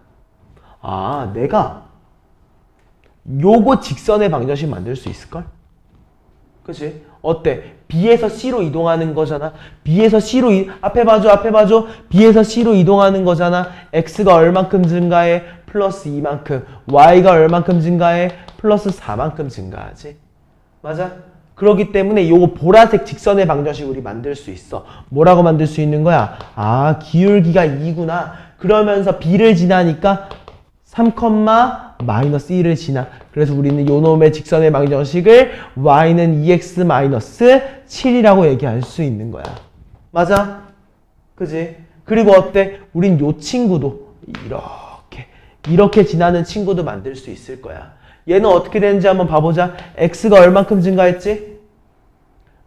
Speaker 1: 아, 내가 요거 직선의 방정식 만들 수 있을걸? 그치? 어때? B에서 C로 이동하는 거잖아. 앞에 봐줘. B에서 C로 이동하는 거잖아. X가 얼만큼 증가해? 플러스 2만큼. Y가 얼만큼 증가해? 플러스 4만큼 증가하지. 맞아? 그렇기 때문에 요거 보라색 직선의 방정식 우리 만들 수 있어. 뭐라고 만들 수 있는 거야? 아, 기울기가 2구나. 그러면서 B를 지나니까 3, 마이너스 1을 지나. 그래서 우리는 요 놈의 직선의 방정식을 y는 2x 마이너스 7이라고 얘기할 수 있는 거야. 맞아? 그지? 그리고 어때? 우린 요 친구도 이렇게 지나는 친구도 만들 수 있을 거야. 얘는 어떻게 되는지 한번 봐보자. x가 얼만큼 증가했지?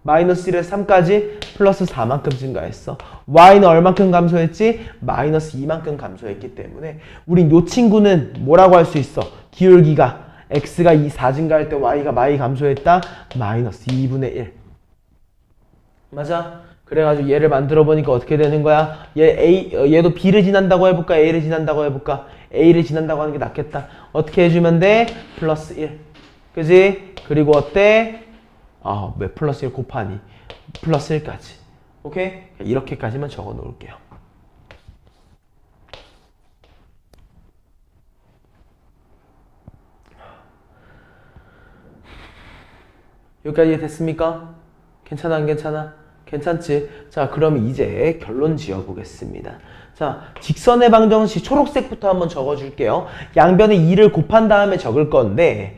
Speaker 1: 마이너스 1에서 3까지 플러스 4만큼 증가했어. y는 얼만큼 감소했지? 마이너스 2만큼 감소했기 때문에 우린 요 친구는 뭐라고 할 수 있어? 기울기가 x가 4 증가할 때 y가 많이 감소했다? 마이너스 2분의 1. 맞아? 그래가지고 얘를 만들어 보니까 어떻게 되는 거야? 얘도 B를 지난다고 해볼까? A를 지난다고 해볼까? A를 지난다고 하는 게 낫겠다. 어떻게 해주면 돼? 플러스 1. 그지? 그리고 어때? 왜 플러스 1 곱하니? 플러스 1까지. 오케이? 이렇게까지만 적어 놓을게요. 여기까지 됐습니까? 괜찮아, 안 괜찮아? 괜찮지? 자, 그럼 이제 결론 지어보겠습니다. 자, 직선의 방정식 초록색부터 한번 적어줄게요. 양변에 2를 곱한 다음에 적을 건데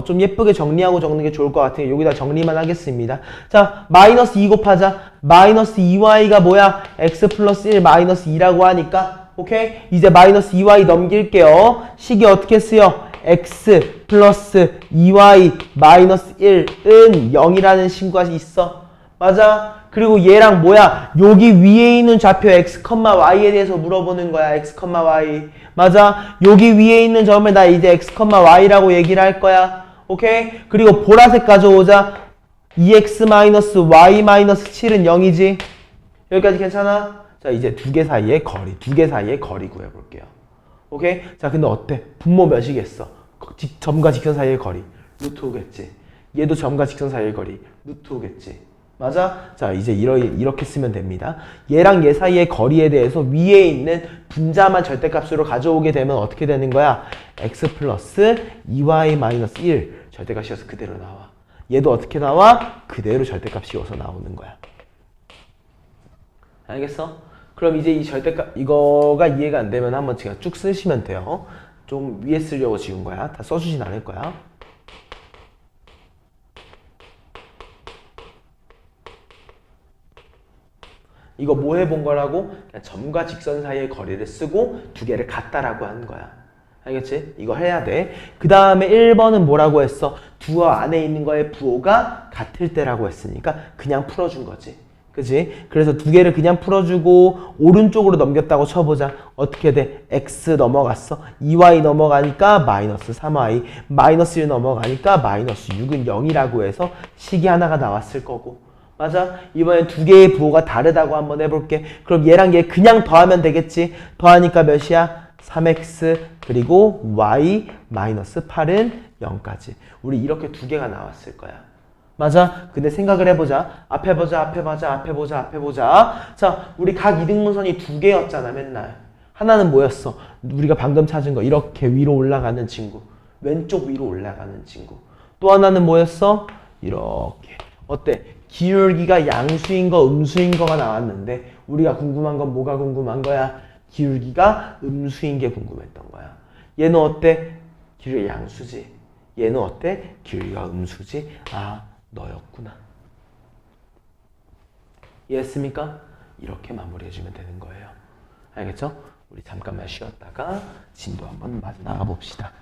Speaker 1: 좀 예쁘게 정리하고 적는 게 좋을 것 같아요. 여기다 정리만 하겠습니다. 자, 마이너스 2 곱하자. 마이너스 2y가 뭐야? x 플러스 1 마이너스 2라고 하니까 오케이? 이제 마이너스 2y 넘길게요. 식이 어떻게 쓰여? x 플러스 2y 마이너스 1은 0이라는 친구가 있어. 맞아? 그리고 얘랑 뭐야? 여기 위에 있는 좌표 x, y에 대해서 물어보는 거야. x, y. 맞아? 여기 위에 있는 점을 나 이제 x, y라고 얘기를 할 거야. 오케이? 그리고 보라색 가져오자. 2x-y-7은 0이지? 여기까지 괜찮아? 자, 이제 두 개 사이의 거리 구해볼게요. 오케이? 자, 근데 어때? 분모 몇이겠어? 점과 직선 사이의 거리. 루트 5겠지. 얘도 점과 직선 사이의 거리. 루트 5겠지. 맞아? 자, 이제 이렇게 쓰면 됩니다. 얘랑 얘 사이의 거리에 대해서 위에 있는 분자만 절대값으로 가져오게 되면 어떻게 되는 거야? x 플러스 2y 마이너스 1 절대값 씌워서 그대로 나와. 얘도 어떻게 나와? 그대로 절대값 씌워서 나오는 거야. 알겠어? 그럼 이제 이 절대값 이거가 이해가 안 되면 한번 제가 쭉 쓰시면 돼요. 좀 위에 쓰려고 지운 거야. 다 써주진 않을 거야. 이거 뭐 해본 거라고? 그냥 점과 직선 사이의 거리를 쓰고 두 개를 같다라고 하는 거야. 알겠지? 이거 해야 돼. 그 다음에 1번은 뭐라고 했어? 두어 안에 있는 거의 부호가 같을 때라고 했으니까 그냥 풀어준 거지. 그지? 그래서 두 개를 그냥 풀어주고 오른쪽으로 넘겼다고 쳐보자. 어떻게 돼? x 넘어갔어. 2y 넘어가니까 마이너스 3y. 마이너스 1 넘어가니까 마이너스 6은 0이라고 해서 식이 하나가 나왔을 거고. 맞아? 이번엔 두 개의 부호가 다르다고 한번 해볼게. 그럼 얘랑 얘 그냥 더하면 되겠지? 더하니까 몇이야? 3x 그리고 y 마이너스 8은 0까지. 우리 이렇게 두 개가 나왔을 거야. 맞아? 근데 생각을 해보자. 앞에 보자. 자, 우리 각 이등분선이 두 개였잖아, 맨날. 하나는 뭐였어? 우리가 방금 찾은 거. 이렇게 위로 올라가는 친구. 왼쪽 위로 올라가는 친구. 또 하나는 뭐였어? 이렇게. 어때? 기울기가 양수인 거, 음수인 거가 나왔는데 우리가 궁금한 건 뭐가 궁금한 거야? 기울기가 음수인 게 궁금했던 거야. 얘는 어때? 기울기가 양수지. 얘는 어때? 기울기가 음수지. 너였구나. 이해했습니까? 이렇게 마무리해주면 되는 거예요. 알겠죠? 우리 잠깐만 쉬었다가 진도 한번 마저 나가봅시다.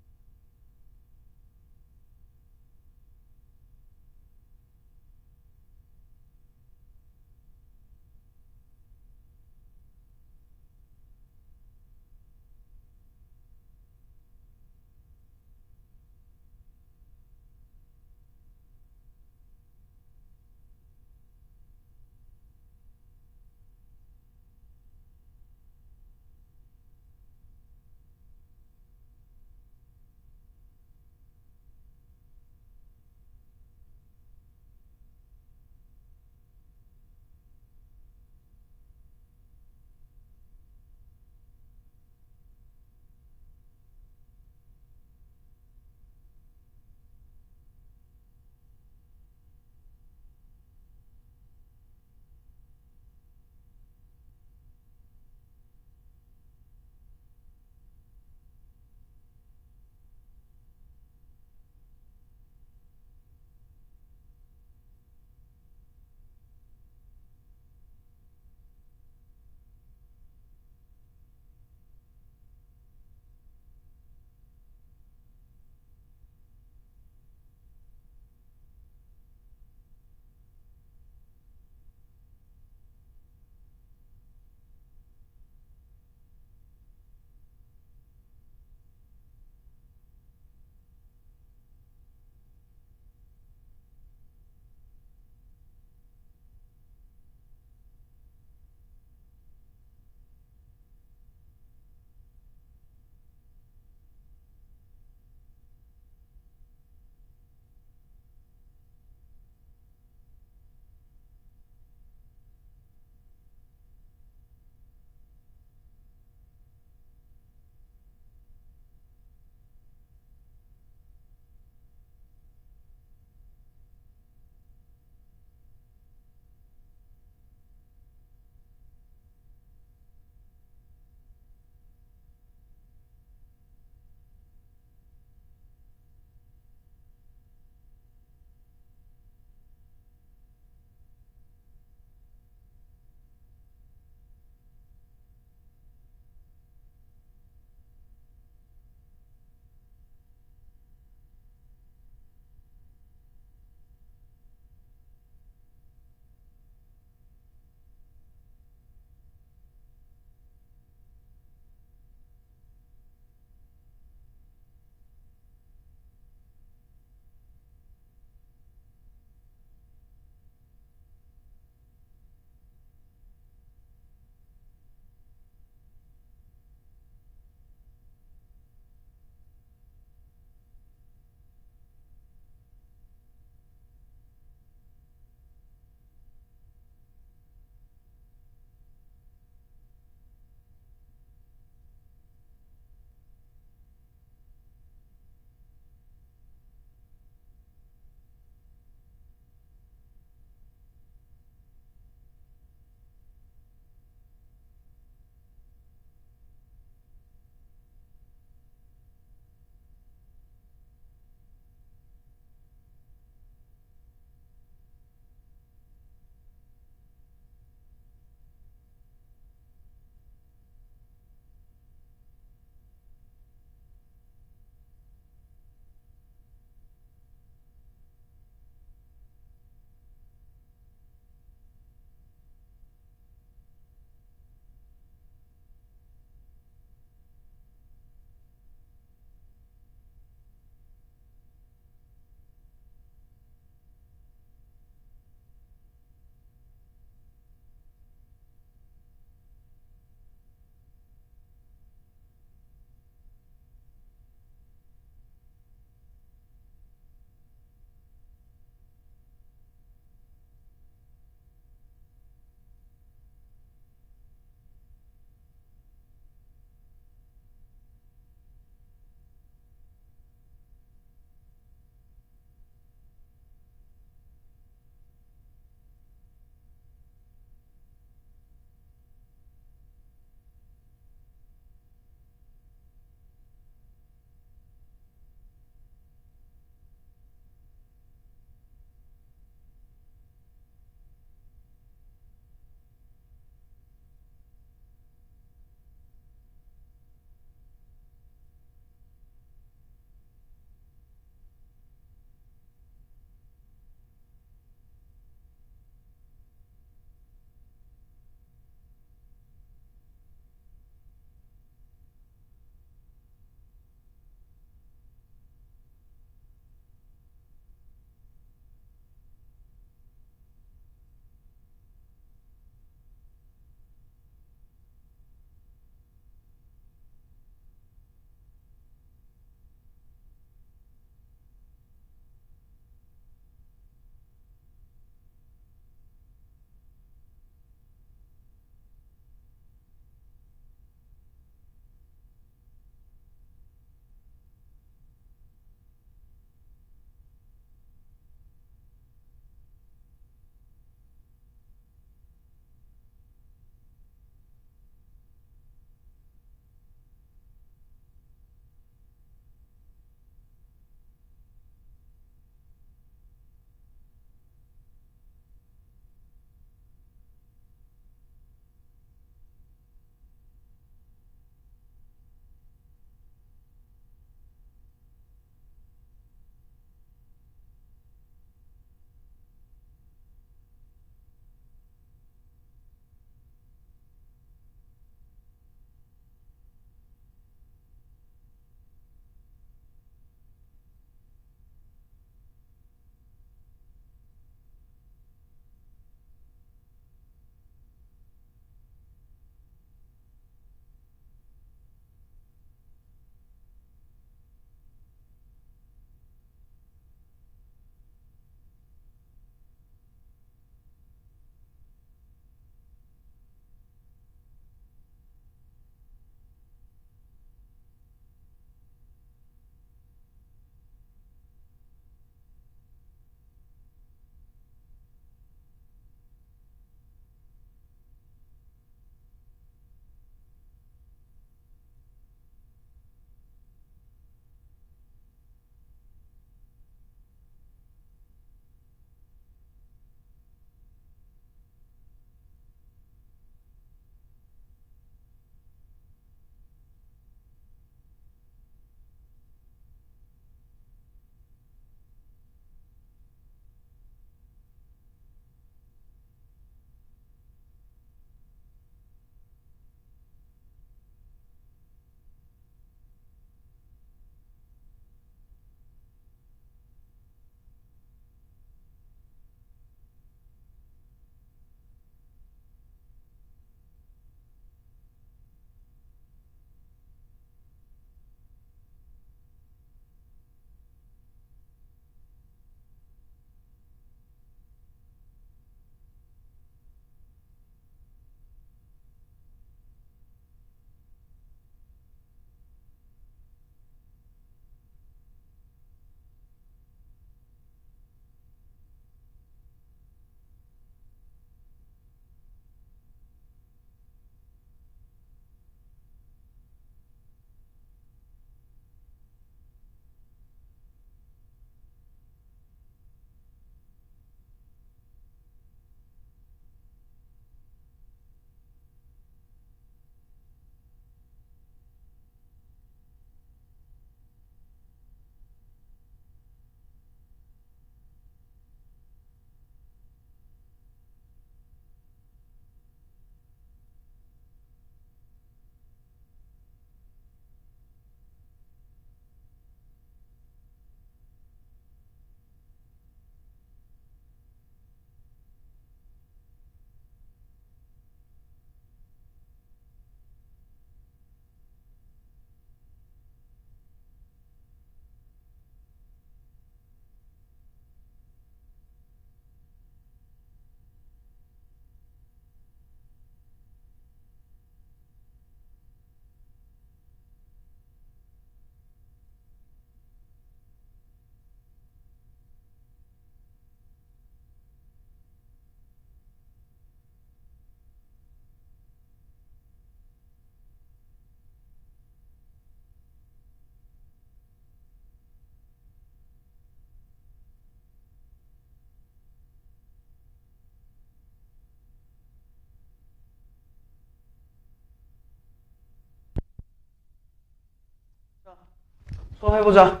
Speaker 1: 또 해보자.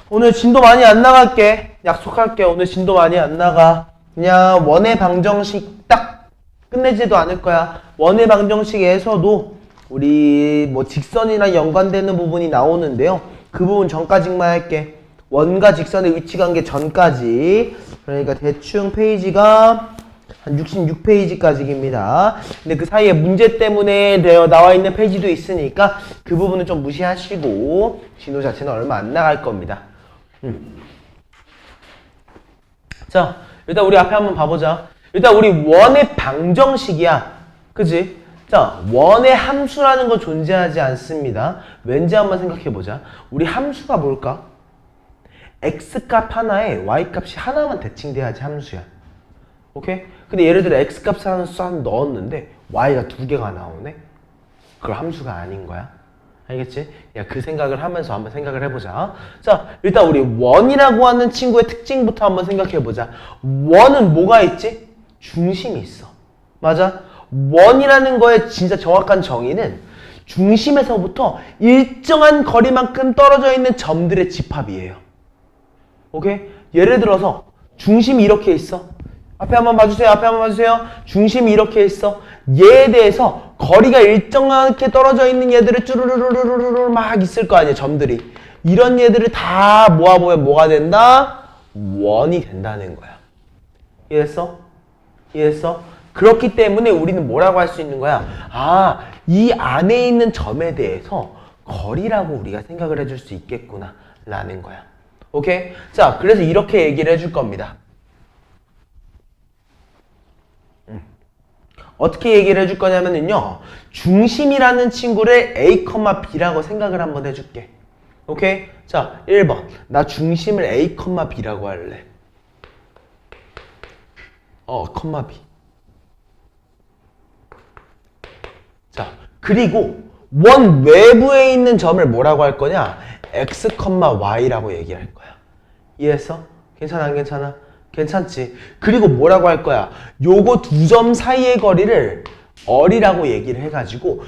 Speaker 1: 오늘 진도 많이 안 나갈게. 약속할게. 오늘 진도 많이 안 나가. 그냥 원의 방정식 딱 끝내지도 않을 거야. 원의 방정식에서도 우리 뭐 직선이랑 연관되는 부분이 나오는데요. 그 부분 전까지만 할게. 원과 직선의 위치관계 전까지. 그러니까 대충 페이지가 한 66페이지까지입니다. 근데 그 사이에 문제 때문에 나와 있는 페이지도 있으니까 그 부분은 좀 무시하시고 진도 자체는 얼마 안 나갈 겁니다. 자, 일단 우리 앞에 한번 봐보자. 일단 우리 원의 방정식이야. 그지? 자, 원의 함수라는 거 존재하지 않습니다. 왠지 한번 생각해보자. 우리 함수가 뭘까? x값 하나에 y값이 하나만 대칭돼야지 함수야. 오케이? 근데 예를 들어 x값을 하나 넣었는데 y가 두 개가 나오네? 그걸 함수가 아닌 거야. 알겠지? 야, 그 생각을 하면서 한번 생각을 해보자. 자, 일단 우리 원이라고 하는 친구의 특징부터 한번 생각해보자. 원은 뭐가 있지? 중심이 있어. 맞아? 원이라는 거의 진짜 정확한 정의는 중심에서부터 일정한 거리만큼 떨어져 있는 점들의 집합이에요. 오케이? 예를 들어서 중심이 이렇게 있어. 앞에 한번 봐주세요. 앞에 한번 봐주세요. 중심이 이렇게 있어. 얘에 대해서 거리가 일정하게 떨어져 있는 얘들을 쭈루루루루루루 막 있을 거 아니야, 점들이. 이런 얘들을 다 모아보면 뭐가 된다? 원이 된다는 거야. 이해했어? 이해했어? 그렇기 때문에 우리는 뭐라고 할 수 있는 거야? 아, 이 안에 있는 점에 대해서 거리라고 우리가 생각을 해줄 수 있겠구나 라는 거야. 오케이? 자, 그래서 이렇게 얘기를 해줄 겁니다. 어떻게 얘기를 해줄 거냐면요. 중심이라는 친구를 A, B라고 생각을 한번 해줄게. 오케이? 자, 1번. 나 중심을 A, B라고 할래. B. 자, 그리고 원 외부에 있는 점을 뭐라고 할 거냐? X, Y라고 얘기할 거야. 이해했어? 괜찮아, 안 괜찮아? 괜찮지? 그리고 뭐라고 할 거야? 요거 두 점 사이의 거리를 어리라고 얘기를 해가지고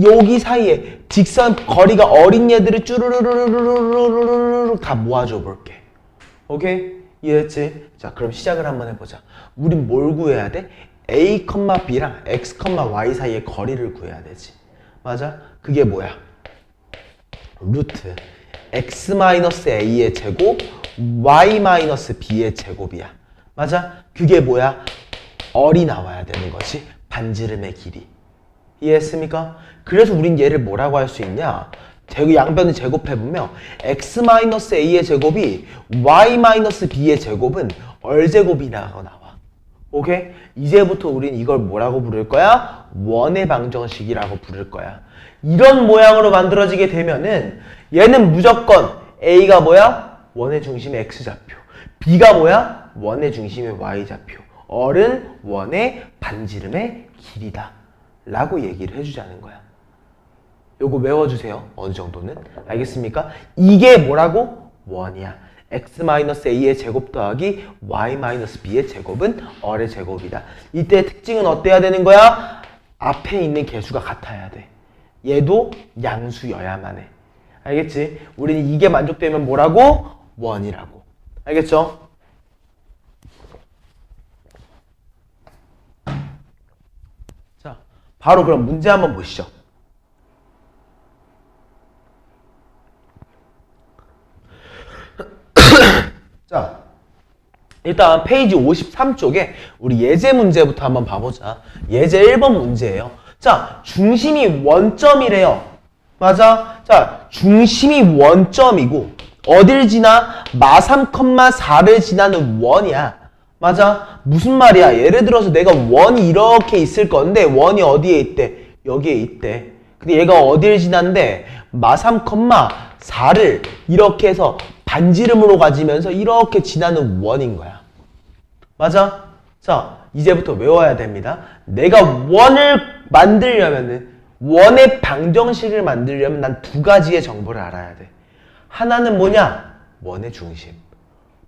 Speaker 1: 여기 사이에 직선 거리가 어린 얘들을 쭈루루루루루루루루루 다 모아줘 볼게. 오케이? 이해했지? 자, 그럼 시작을 한번 해보자. 우린 뭘 구해야 돼? A, B랑 X, Y 사이의 거리를 구해야 되지. 맞아? 그게 뭐야? 루트 X-A의 제곱 Y-B의 제곱이야. 맞아? 그게 뭐야? 얼이 나와야 되는 거지. 반지름의 길이. 이해했습니까? 그래서 우린 얘를 뭐라고 할 수 있냐? 양변을 제곱해보면 X-A의 제곱이 Y-B의 제곱은 얼제곱이라고 나와. 오케이? 이제부터 우린 이걸 뭐라고 부를 거야? 원의 방정식이라고 부를 거야. 이런 모양으로 만들어지게 되면은 얘는 무조건 A가 뭐야? 원의 중심의 X좌표. B가 뭐야? 원의 중심의 Y좌표. 얼은 원의 반지름의 길이다 라고 얘기를 해주자는 거야. 요거 외워주세요. 어느 정도는. 알겠습니까? 이게 뭐라고? 원이야. X-A의 제곱 더하기 Y-B의 제곱은 얼의 제곱이다. 이때 특징은 어때야 되는 거야? 앞에 있는 개수가 같아야 돼. 얘도 양수여야만 해. 알겠지? 우리는 이게 만족되면 뭐라고? 원이라고. 알겠죠? 자, 바로 그럼 문제 한번 보시죠. 자, 일단 페이지 53쪽에 우리 예제 문제부터 한번 봐보자. 예제 1번 문제예요. 자, 중심이 원점이래요. 맞아? 자, 중심이 원점이고 어딜 지나? 마3, 4를 지나는 원이야. 맞아? 무슨 말이야? 예를 들어서 내가 원이 이렇게 있을 건데 원이 어디에 있대? 여기에 있대. 근데 얘가 어딜 지난데? 마3, 4를 이렇게 해서 반지름으로 가지면서 이렇게 지나는 원인 거야. 맞아? 자, 이제부터 외워야 됩니다. 내가 원을 만들려면은 원의 방정식을 만들려면 난 두 가지의 정보를 알아야 돼. 하나는 뭐냐? 원의 중심.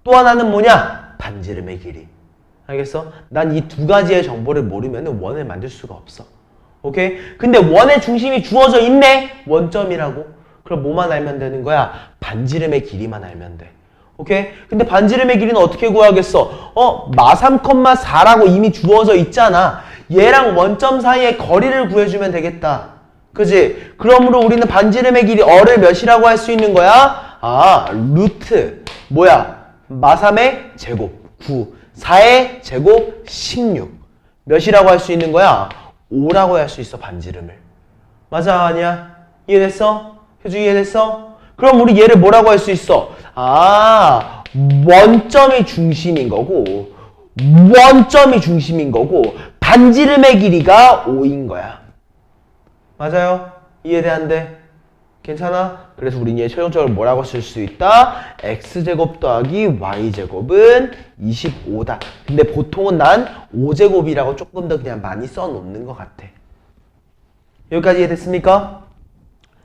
Speaker 1: 또 하나는 뭐냐? 반지름의 길이. 알겠어? 난 이 두 가지의 정보를 모르면 원을 만들 수가 없어. 오케이? 근데 원의 중심이 주어져 있네? 원점이라고. 그럼 뭐만 알면 되는 거야? 반지름의 길이만 알면 돼. 오케이? 근데 반지름의 길이는 어떻게 구하겠어? 마 3,4라고 이미 주어져 있잖아. 얘랑 원점 사이의 거리를 구해주면 되겠다. 그지? 그러므로 우리는 반지름의 길이 어를 몇이라고 할 수 있는 거야? 루트. 뭐야? 마 3의 제곱 9, 4의 제곱 16. 몇이라고 할 수 있는 거야? 5라고 할 수 있어, 반지름을. 맞아, 아니야? 이해됐어? 효주 이해됐어? 그럼 우리 얘를 뭐라고 할 수 있어? 원점이 중심인 거고, 반지름의 길이가 5인 거야. 맞아요? 이해돼안돼? 괜찮아? 그래서 우린 얘 최종적으로 뭐라고 쓸 수 있다? x제곱 더하기 y제곱은 25다. 근데 보통은 난 5제곱이라고 조금 더 그냥 많이 써놓는 것 같아. 여기까지 이해됐습니까?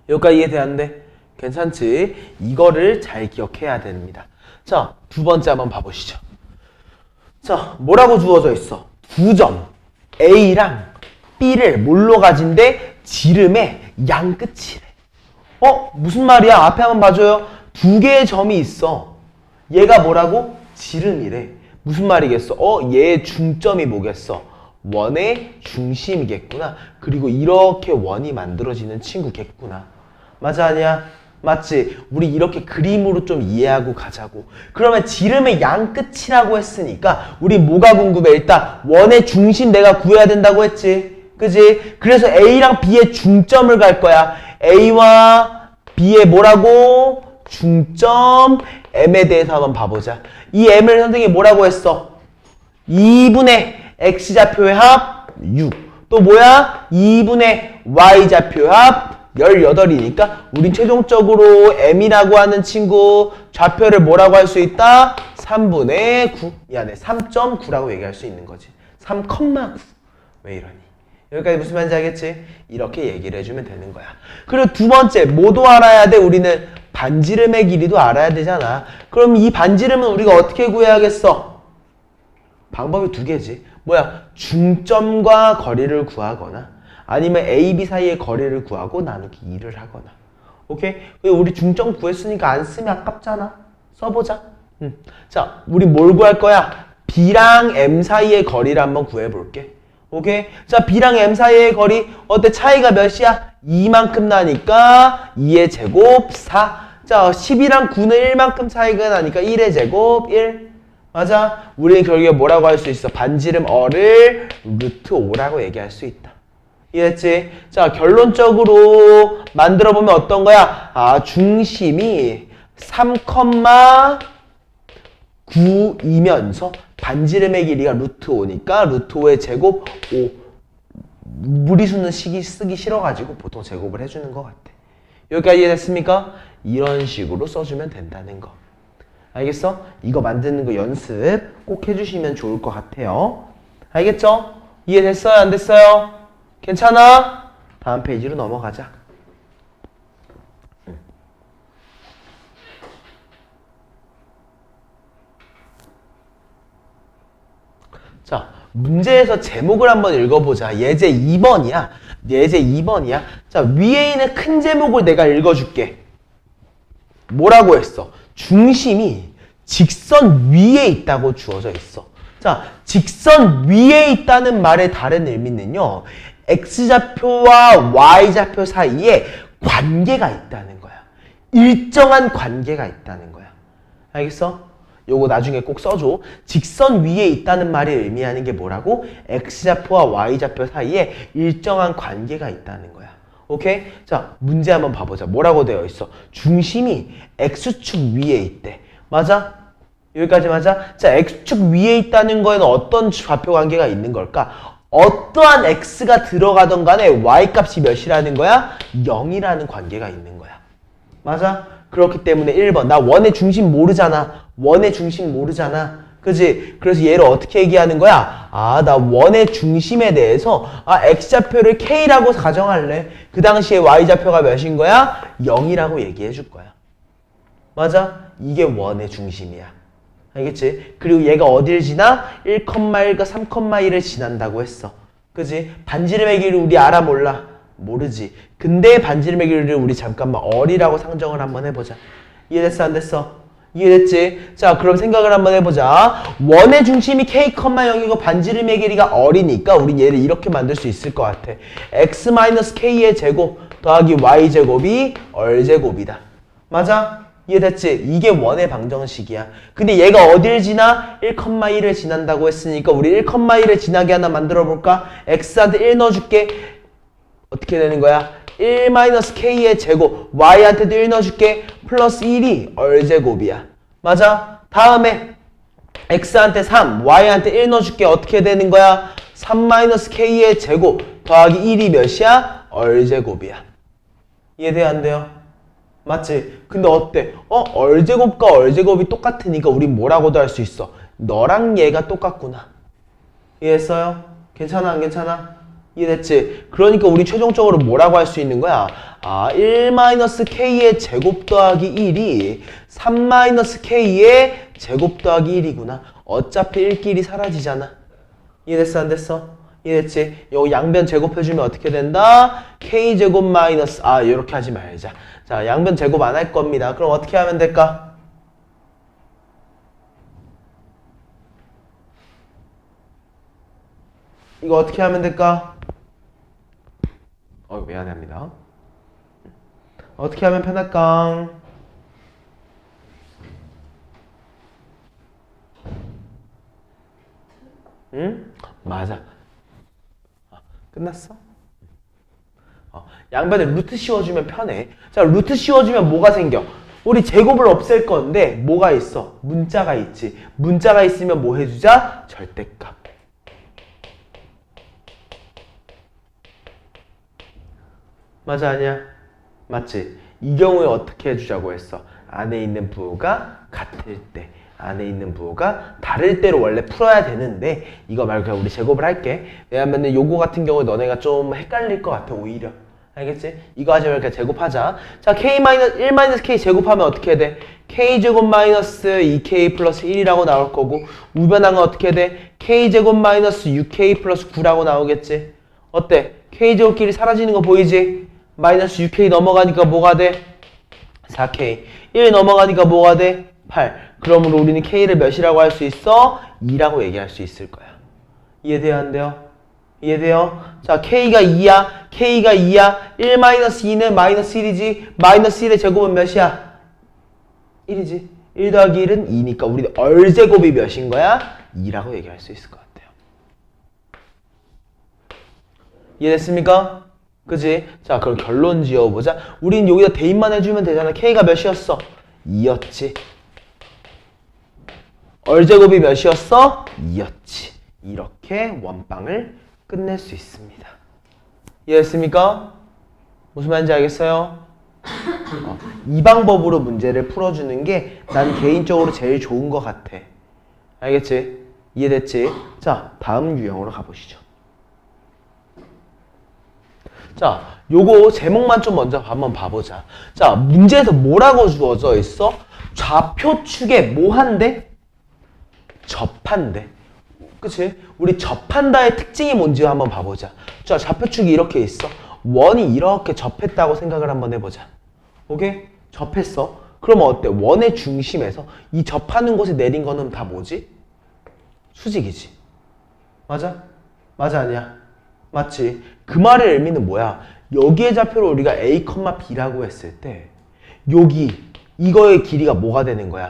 Speaker 1: 여기까지 이해돼안돼? 괜찮지? 이거를 잘 기억해야 됩니다. 자, 두 번째 한번 봐보시죠. 자, 뭐라고 주어져 있어? 두 점 A랑 B를 뭘로 가진데 지름의 양 끝이래. 무슨 말이야? 앞에 한번 봐줘요. 두 개의 점이 있어. 얘가 뭐라고? 지름이래. 무슨 말이겠어? 얘의 중점이 뭐겠어? 원의 중심이겠구나. 그리고 이렇게 원이 만들어지는 친구겠구나. 맞아, 아니야? 맞지? 우리 이렇게 그림으로 좀 이해하고 가자고. 그러면 지름의 양 끝이라고 했으니까 우리 뭐가 궁금해? 일단 원의 중심 내가 구해야 된다고 했지. 그지? 그래서 A랑 B의 중점을 갈 거야. A와 B의 뭐라고? 중점 M에 대해서 한번 봐보자. 이 M을 선생님이 뭐라고 했어? 2분의 X좌표의 합 6. 또 뭐야? 2분의 Y좌표의 합 18이니까 우린 최종적으로 M이라고 하는 친구 좌표를 뭐라고 할 수 있다? 3분의 9. 미안해. 3.9라고 얘기할 수 있는 거지. 3,9. 왜 이러니? 여기까지 무슨 말인지 알겠지? 이렇게 얘기를 해주면 되는 거야. 그리고 두 번째, 뭐도 알아야 돼? 우리는 반지름의 길이도 알아야 되잖아. 그럼 이 반지름은 우리가 어떻게 구해야겠어? 방법이 두 개지. 뭐야? 중점과 거리를 구하거나 아니면 A, B 사이의 거리를 구하고 나누기 2를 하거나. 오케이? 우리 중점 구했으니까 안 쓰면 아깝잖아. 써보자. 자, 우리 뭘 구할 거야? B랑 M 사이의 거리를 한번 구해볼게. 오케이? 자, B랑 M 사이의 거리 어때? 차이가 몇이야? 2만큼 나니까 2의 제곱 4. 자, 10이랑 9는 1만큼 차이가 나니까 1의 제곱 1. 맞아? 우리는 결국에 뭐라고 할 수 있어? 반지름 어를 루트 5라고 얘기할 수 있다. 이해했지? 자, 결론적으로 만들어보면 어떤 거야? 중심이 3,9이면서 반지름의 길이가 루트 5니까 루트 5의 제곱 5. 무리수는 쓰기 싫어가지고 보통 제곱을 해주는 것 같아. 여기까지 이해됐습니까? 이런 식으로 써주면 된다는 거. 알겠어? 이거 만드는 거 연습 꼭 해주시면 좋을 것 같아요. 알겠죠? 이해됐어요? 안 됐어요? 괜찮아? 다음 페이지로 넘어가자. 자, 문제에서 제목을 한번 읽어보자. 예제 2번이야. 예제 2번이야. 자, 위에 있는 큰 제목을 내가 읽어줄게. 뭐라고 했어? 중심이 직선 위에 있다고 주어져 있어. 자, 직선 위에 있다는 말의 다른 의미는요. X좌표와 Y좌표 사이에 관계가 있다는 거야. 일정한 관계가 있다는 거야. 알겠어? 요거 나중에 꼭 써줘. 직선 위에 있다는 말이 의미하는 게 뭐라고? X좌표와 Y좌표 사이에 일정한 관계가 있다는 거야. 오케이? 자, 문제 한번 봐보자. 뭐라고 되어 있어? 중심이 X축 위에 있대. 맞아? 여기까지 맞아? 자, X축 위에 있다는 거에는 어떤 좌표 관계가 있는 걸까? 어떠한 X가 들어가던 간에 Y값이 몇이라는 거야? 0이라는 관계가 있는 거야. 맞아? 그렇기 때문에 1번. 나 원의 중심 모르잖아. 원의 중심 모르잖아. 그지? 그래서 얘를 어떻게 얘기하는 거야? 나 원의 중심에 대해서 X좌표를 K라고 가정할래. 그 당시에 Y좌표가 몇인 거야? 0이라고 얘기해 줄 거야. 맞아? 이게 원의 중심이야. 알겠지? 그리고 얘가 어딜 지나? 1,1과 3,1을 지난다고 했어. 그지? 반지름의 길이 우리 알아 몰라? 모르지. 근데 반지름의 길이를 우리 잠깐만 어리라고 상정을 한번 해보자. 이해됐어 안 됐어? 이해됐지? 자 그럼 생각을 한번 해보자. 원의 중심이 k,0이고 반지름의 길이가 어리니까 우린 얘를 이렇게 만들 수 있을 것 같아. x-k의 제곱 더하기 y제곱이 얼제곱이다. 맞아? 이해됐지? 이게 원의 방정식이야. 근데 얘가 어딜 지나? 1,1을 지난다고 했으니까 우리 1,1을 지나게 하나 만들어 볼까? x한테 1 넣어줄게. 어떻게 되는 거야? 1-k의 제곱 y한테도 1 넣어줄게. 플러스 1이 얼제곱이야. 맞아? 다음에 x한테 3, y한테 1 넣어줄게. 어떻게 되는 거야? 3-k의 제곱 더하기 1이 몇이야? 얼제곱이야. 이해돼요? 안 돼요? 맞지? 근데 어때? 얼제곱과 얼제곱이 똑같으니까 우린 뭐라고도 할 수 있어. 너랑 얘가 똑같구나. 이해했어요? 괜찮아? 안 괜찮아? 이해됐지? 그러니까 우리 최종적으로 뭐라고 할 수 있는 거야? 1-k의 제곱 더하기 1이 3-k의 제곱 더하기 1이구나. 어차피 1끼리 사라지잖아. 이해됐어? 안 됐어? 이해됐지? 요 양변 제곱해주면 어떻게 된다? k제곱 마이너스 이렇게 하지 말자. 자, 양변 제곱 안 할 겁니다. 그럼 어떻게 하면 될까? 이거 어떻게 하면 될까? 미안합니다. 어떻게 하면 편할까? 응? 맞아. 끝났어? 양변에 루트 씌워주면 편해. 자, 루트 씌워주면 뭐가 생겨? 우리 제곱을 없앨 건데 뭐가 있어? 문자가 있지. 문자가 있으면 뭐 해주자? 절대값. 맞아 아니야? 맞지? 이 경우에 어떻게 해주자고 했어? 안에 있는 부호가 같을 때, 안에 있는 부호가 다를 때로 원래 풀어야 되는데 이거 말고 그냥 우리 제곱을 할게. 왜냐면은 요거 같은 경우에 너네가 좀 헷갈릴 것 같아 오히려. 알겠지? 이거 하지 말고 그냥 제곱하자. 자, k-1-k 제곱하면 어떻게 돼? k제곱 마이너스 2k 플러스 1이라고 나올 거고 우변항은 어떻게 돼? k제곱 마이너스 6k 플러스 9라고 나오겠지? 어때? k제곱끼리 사라지는 거 보이지? 마이너스 6k 넘어가니까 뭐가 돼? 4k. 1 넘어가니까 뭐가 돼? 8. 그러므로 우리는 k를 몇이라고 할 수 있어? 2라고 얘기할 수 있을 거야. 이해돼요? 안 돼요? 이해돼요? 자, k가 2야. k가 2야. 1-2는 마이너스 1이지. 마이너스 1의 제곱은 몇이야? 1이지. 1 더하기 1은 2니까 우리는 얼제곱이 몇인 거야? 2라고 얘기할 수 있을 것 같아요. 이해됐습니까? 그치? 자, 그럼 결론 지어보자. 우린 여기다 대입만 해주면 되잖아. k가 몇이었어? 2였지. 얼제곱이 몇이었어? 2였지. 이렇게 원빵을 끝낼 수 있습니다. 이해했습니까? 무슨 말인지 알겠어요? 이 방법으로 문제를 풀어주는 게 난 개인적으로 제일 좋은 것 같아. 알겠지? 이해됐지? 자, 다음 유형으로 가보시죠. 자, 요거 제목만 좀 먼저 한번 봐보자. 자, 문제에서 뭐라고 주어져 있어? 좌표축에 뭐 한대? 접한대. 그치? 우리 접한다의 특징이 뭔지 한번 봐보자. 자, 좌표축이 이렇게 있어. 원이 이렇게 접했다고 생각을 한번 해보자. 오케이? 접했어. 그러면 어때? 원의 중심에서 이 접하는 곳에 내린 거는 다 뭐지? 수직이지. 맞아? 맞아 아니야? 맞지? 그 말의 의미는 뭐야? 여기의 좌표를 우리가 A, B라고 했을 때 여기 이거의 길이가 뭐가 되는 거야?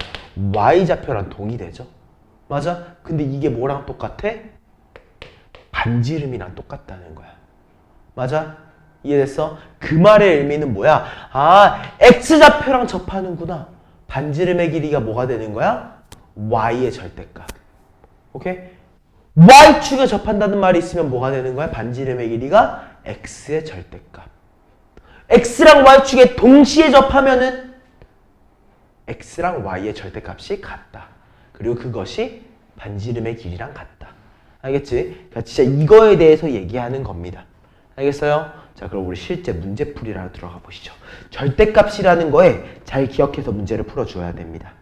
Speaker 1: Y좌표랑 동일되죠? 맞아? 근데 이게 뭐랑 똑같아? 반지름이랑 똑같다는 거야. 맞아? 이해됐어? 그 말의 의미는 뭐야? X좌표랑 접하는구나. 반지름의 길이가 뭐가 되는 거야? Y의 절대값. 오케이? Y축에 접한다는 말이 있으면 뭐가 되는 거야? 반지름의 길이가 X의 절대값. X랑 Y축에 동시에 접하면은 X랑 Y의 절대값이 같다. 그리고 그것이 반지름의 길이랑 같다. 알겠지? 그러니까 진짜 이거에 대해서 얘기하는 겁니다. 알겠어요? 자, 그럼 우리 실제 문제풀이로 들어가 보시죠. 절대값이라는 거에 잘 기억해서 문제를 풀어줘야 됩니다.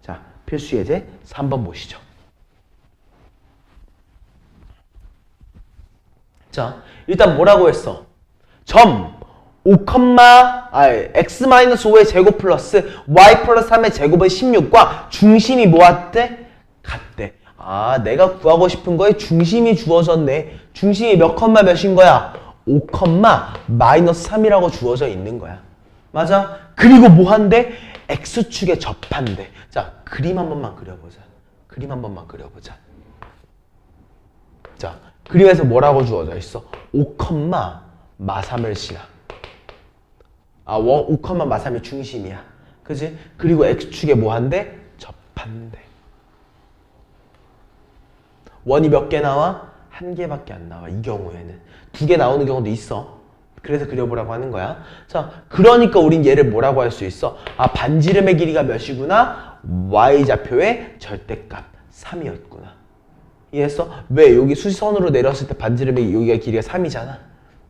Speaker 1: 자, 필수 예제 3번 보시죠. 자, 일단 뭐라고 했어? 점 5, x-5의 제곱 플러스 y 플러스 3의 제곱의 16과 중심이 뭐였대? 같대. 아, 내가 구하고 싶은 거에 중심이 주어졌네. 중심이 몇 컴마 몇인 거야? 5, 마이너스 3이라고 주어져 있는 거야. 맞아? 그리고 뭐 한대? x축에 접한대. 자, 그림 한 번만 그려보자. 그림 한 번만 그려보자. 자, 그림에서 뭐라고 주어져 있어? 5, 마3을 지나. 5, 마3이 중심이야. 그지? 그리고 x축에 뭐 한대? 접한대. 원이 몇 개 나와? 한 개밖에 안 나와. 이 경우에는. 2개 나오는 경우도 있어. 그래서 그려보라고 하는 거야. 자, 그러니까 우린 얘를 뭐라고 할 수 있어? 아, 반지름의 길이가 몇이구나? y좌표의 절대값 3이었구나. 이해했어? 왜? 여기 수선으로 내렸을 때 반지름의 여기가 길이가 3이잖아.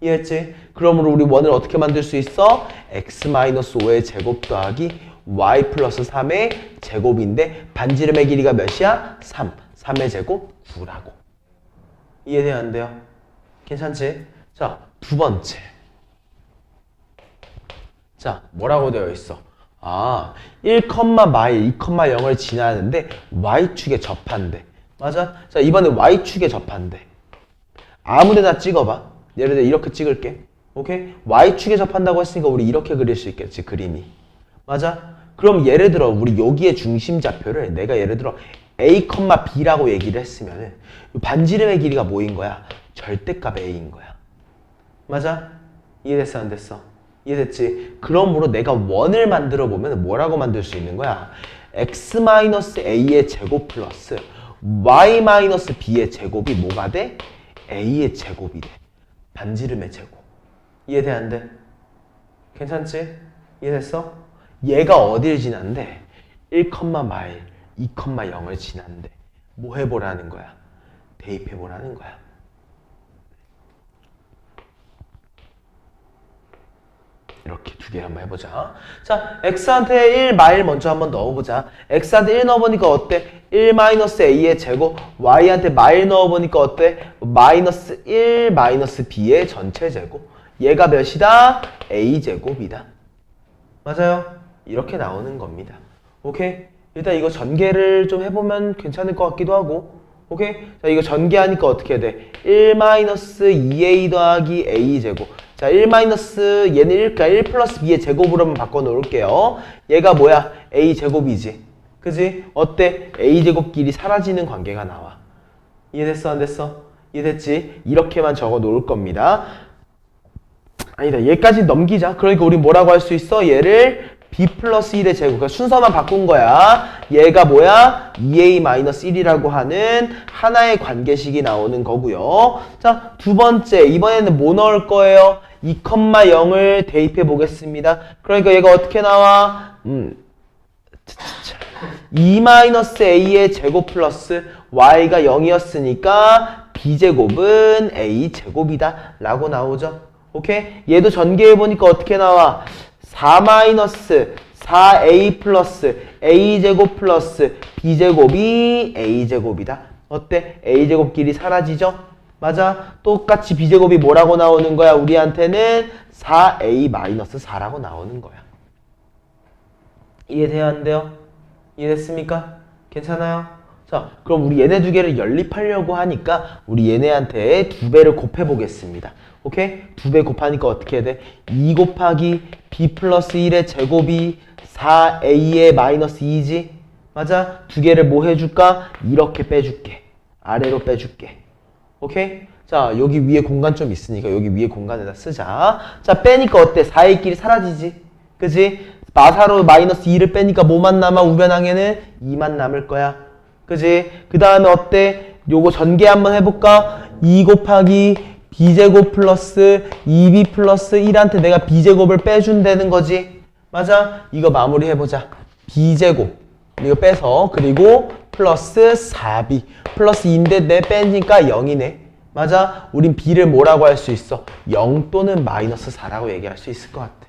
Speaker 1: 이해했지? 그러므로 우리 원을 어떻게 만들 수 있어? x-5의 제곱 더하기 y 플러스 3의 제곱인데 반지름의 길이가 몇이야? 3. 3의 제곱 9라고. 이해돼야 안 돼요? 괜찮지? 자, 두 번째. 자, 뭐라고 되어 있어? 아, 1, 마일, 2, 0을 지나는데 y축에 접한대. 맞아? 자, 이번에 y축에 접한대. 아무데나 찍어봐. 예를 들어 이렇게 찍을게. 오케이? y축에 접한다고 했으니까 우리 이렇게 그릴 수 있겠지, 그림이. 맞아? 그럼 예를 들어 우리 여기의 중심 좌표를 내가 예를 들어 a, b라고 얘기를 했으면은 반지름의 길이가 뭐인 거야? 절대값 a인 거야. 맞아? 이해됐어, 안 됐어? 이해됐지? 그러므로 내가 원을 만들어 보면 뭐라고 만들 수 있는 거야? x-a의 제곱 플러스 y-b의 제곱이 뭐가 돼? a의 제곱이 돼. 반지름의 제곱. 이해돼, 안 돼? 괜찮지? 이해됐어? 얘가 어딜 지난데? 1, 마일, 2, 0을 지난데 뭐 해보라는 거야? 대입해보라는 거야. 이렇게 두 개 한번 해보자. 자, x한테 1 마일 먼저 한번 넣어보자. x한테 1 넣어보니까 어때? 1 마이너스 a의 제곱. y한테 마일 넣어보니까 어때? 마이너스 1 마이너스 b의 전체 제곱. 얘가 몇이다? a 제곱이다. 맞아요? 이렇게 나오는 겁니다. 오케이? 일단 이거 전개를 좀 해보면 괜찮을 것 같기도 하고. 오케이? 자, 이거 전개하니까 어떻게 돼? 1 마이너스 2a 더하기 a 제곱. 자, 1 마이너스 얘는 1, 1 플러스 b의 제곱으로 한번 바꿔 놓을게요. 얘가 뭐야? a 제곱이지. 그지? 어때? a 제곱끼리 사라지는 관계가 나와. 이해됐어, 안 됐어? 이해됐지? 이렇게만 적어 놓을 겁니다. 아니다, 얘까지 넘기자. 그러니까 우리 뭐라고 할 수 있어? 얘를 b 플러스 1의 제곱. 그러니까 순서만 바꾼 거야. 얘가 뭐야? 2a-1이라고 하는 하나의 관계식이 나오는 거고요. 자, 두 번째. 이번에는 뭐 넣을 거예요? 2, 0을 대입해 보겠습니다. 그러니까 얘가 어떻게 나와? 2-a의 제곱 플러스 y가 0이었으니까 b제곱은 a제곱이다 라고 나오죠. 오케이? 얘도 전개해보니까 어떻게 나와? 4-4a 플러스 a제곱 플러스 b제곱이 a제곱이다. 어때? a제곱끼리 사라지죠? 맞아? 똑같이 b제곱이 뭐라고 나오는 거야? 우리한테는 4a-4라고 나오는 거야. 이해돼야 안 돼요? 이해됐습니까? 괜찮아요? 자, 그럼 우리 얘네 두 개를 연립하려고 하니까 우리 얘네한테 2배를 곱해보겠습니다. 오케이? 2배 곱하니까 어떻게 해야 돼? 2 곱하기 b 플러스 1의 제곱이 4a의 마이너스 2지? 맞아? 두 개를 뭐 해줄까? 이렇게 빼줄게. 아래로 빼줄게. 오케이? 자, 여기 위에 공간 좀 있으니까 여기 위에 공간에다 쓰자. 자, 빼니까 어때? 4a끼리 사라지지? 그지? 마사로 마이너스 2를 빼니까 뭐만 남아? 우변항에는 2만 남을 거야. 그지? 그 다음에 어때? 요거 전개 한번 해볼까? 2 곱하기 b제곱 플러스 2b 플러스 1한테 내가 b제곱을 빼준다는 거지. 맞아? 이거 마무리 해보자. b제곱 이거 빼서 그리고 플러스 4b 플러스 2인데 내 빼니까 0이네. 맞아? 우린 b를 뭐라고 할 수 있어? 0 또는 마이너스 4라고 얘기할 수 있을 것 같아.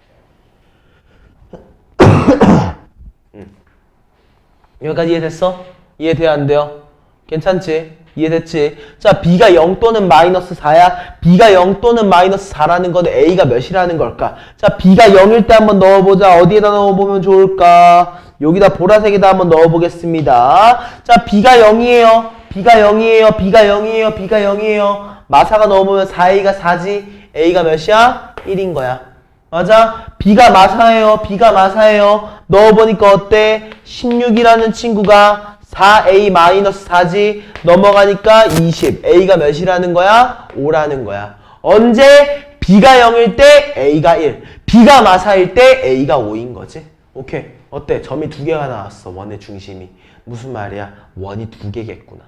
Speaker 1: 여기까지 이해됐어? 이해돼야 안 돼요? 괜찮지? 이해됐지? 자, b가 0 또는 마이너스 4야. b가 0 또는 마이너스 4라는 건 a가 몇이라는 걸까? 자, b가 0일 때 한번 넣어보자. 어디에다 넣어보면 좋을까? 여기다 보라색에다 한번 넣어보겠습니다. 자, b가 0이에요. b가 0이에요. b가 0이에요. b가 0이에요. 마사가 넣어보면 4a가 4지. a가 몇이야? 1인 거야. 맞아? b가 마사예요. b가 마사예요. 넣어보니까 어때? 16이라는 친구가 4a-4지. 넘어가니까 20. a가 몇이라는 거야? 5라는 거야. 언제? b가 0일 때 a가 1. b가 마사일 때 a가 5인 거지. 오케이. 어때? 점이 두 개가 나왔어. 원의 중심이. 무슨 말이야? 원이 두 개겠구나.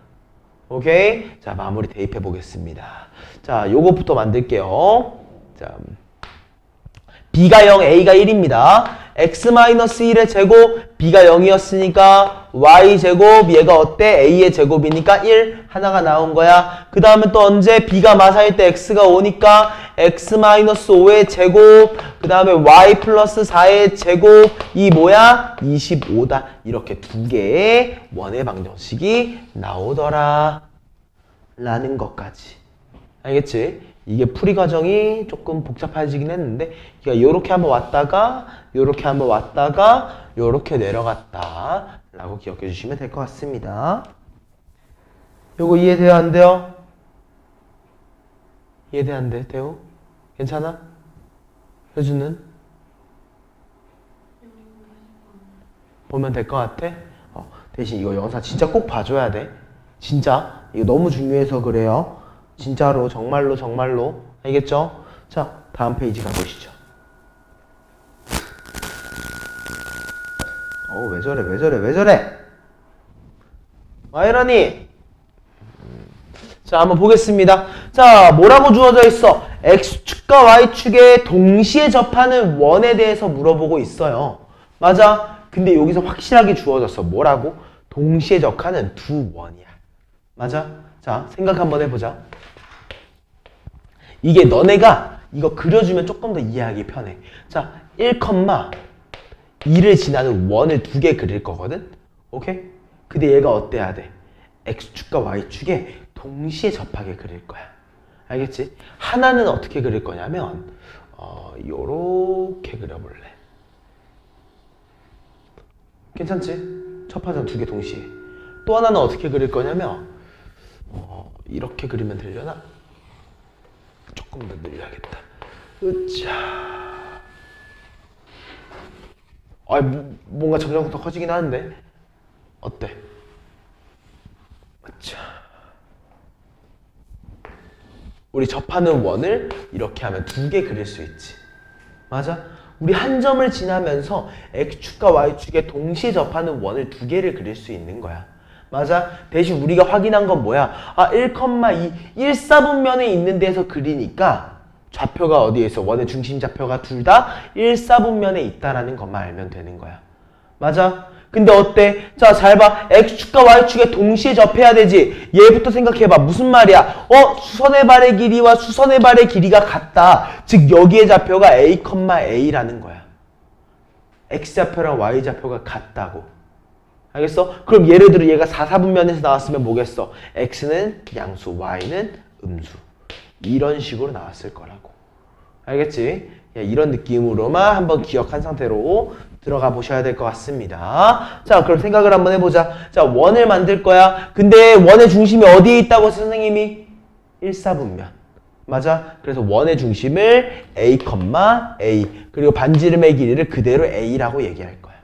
Speaker 1: 오케이? 자, 마무리 대입해 보겠습니다. 자, 요것부터 만들게요. 자, b가 0, a가 1입니다. x-1의 제곱, b가 0이었으니까 y제곱, 얘가 어때? a의 제곱이니까 1 하나가 나온 거야. 그 다음에 또 언제? b가 마사일 때 x가 5니까 x-5의 제곱, 그 다음에 y 플러스 4의 제곱, 이 뭐야? 25다. 이렇게 두 개의 원의 방정식이 나오더라 라는 것까지. 알겠지? 이게 풀이 과정이 조금 복잡해지긴 했는데, 그러니까 요렇게 한번 왔다가 요렇게 한번 왔다가 요렇게 내려갔다 라고 기억해 주시면 될 것 같습니다. 요거 이해돼요? 안 돼요? 이해돼? 안 돼? 대우? 괜찮아? 효주는? 보면 될 것 같아? 대신 이거 영상 진짜 꼭 봐줘야 돼. 진짜 이거 너무 중요해서 그래요. 진짜로 정말로 정말로. 알겠죠? 자, 다음 페이지 가보시죠. 왜 저래 왜 저래 왜 저래. 와이러니. 자, 한번 보겠습니다. 자, 뭐라고 주어져 있어? x축과 y축에 동시에 접하는 원에 대해서 물어보고 있어요. 맞아? 근데 여기서 확실하게 주어졌어. 뭐라고? 동시에 접하는 두 원이야. 맞아? 자, 생각 한번 해보자. 이게 너네가 이거 그려주면 조금 더 이해하기 편해. 자, 1,2를 지나는 원을 두 개 그릴 거거든? 오케이? 근데 얘가 어때야 돼? x축과 y축에 동시에 접하게 그릴 거야. 알겠지? 하나는 어떻게 그릴 거냐면 요렇게 그려볼래. 괜찮지? 접하잖아, 두 개 동시에. 또 하나는 어떻게 그릴 거냐면 이렇게 그리면 되려나? 조금 더 늘려야겠다. 으쌰. 뭔가 점점 더 커지긴 하는데. 어때? 으쌰. 우리 접하는 원을 이렇게 하면 두 개 그릴 수 있지. 맞아? 우리 한 점을 지나면서 x축과 y축에 동시에 접하는 원을 두 개를 그릴 수 있는 거야. 맞아? 대신 우리가 확인한 건 뭐야? 1,2 1/4분면에 있는 데서 그리니까 좌표가 어디에 있어? 원의 중심 좌표가 둘 다 1/4분면에 있다라는 것만 알면 되는 거야. 맞아? 근데 어때? 자, 잘 봐. x축과 y축에 동시에 접해야 되지. 얘부터 생각해봐. 무슨 말이야? 수선의 발의 길이와 수선의 발의 길이가 같다. 즉 여기의 좌표가 a,a라는 거야. x좌표랑 y좌표가 같다고. 알겠어? 그럼 예를 들어 얘가 4,4분면에서 나왔으면 뭐겠어? x는 양수, y는 음수. 이런 식으로 나왔을 거라고. 알겠지? 이런 느낌으로만 한번 기억한 상태로 들어가 보셔야 될 것 같습니다. 자, 그럼 생각을 한번 해보자. 자, 원을 만들 거야. 근데 원의 중심이 어디에 있다고 했어, 선생님이? 1/4분면. 맞아? 그래서 원의 중심을 a, a 그리고 반지름의 길이를 그대로 a라고 얘기할 거야.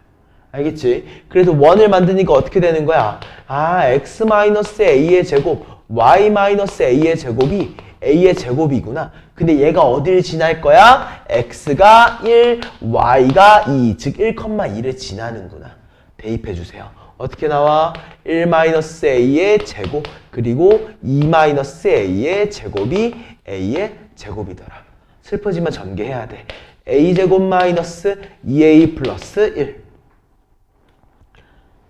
Speaker 1: 알겠지? 그래서 원을 만드니까 어떻게 되는 거야? x-a의 제곱, y-a의 제곱이 a의 제곱이구나. 근데 얘가 어딜 지날 거야? x가 1, y가 2, 즉 1,2를 지나는구나. 대입해주세요. 어떻게 나와? 1-a의 제곱 그리고 2-a의 제곱이 a의 제곱이더라. 슬프지만 전개해야 돼. a제곱 마이너스 2a 플러스 1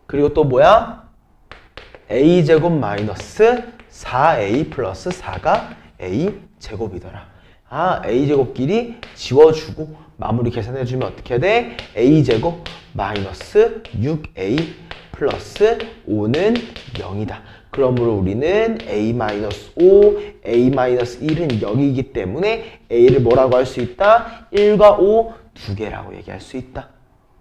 Speaker 1: 그리고 또 뭐야? a제곱 마이너스 4a 플러스 4가 a제곱이더라. a제곱끼리 지워주고 마무리 계산해주면 어떻게 돼? a제곱 마이너스 6a 플러스 5는 0이다. 그러므로 우리는 a-5, a-1은 0이기 때문에 a를 뭐라고 할 수 있다? 1과 5 두 개라고 얘기할 수 있다.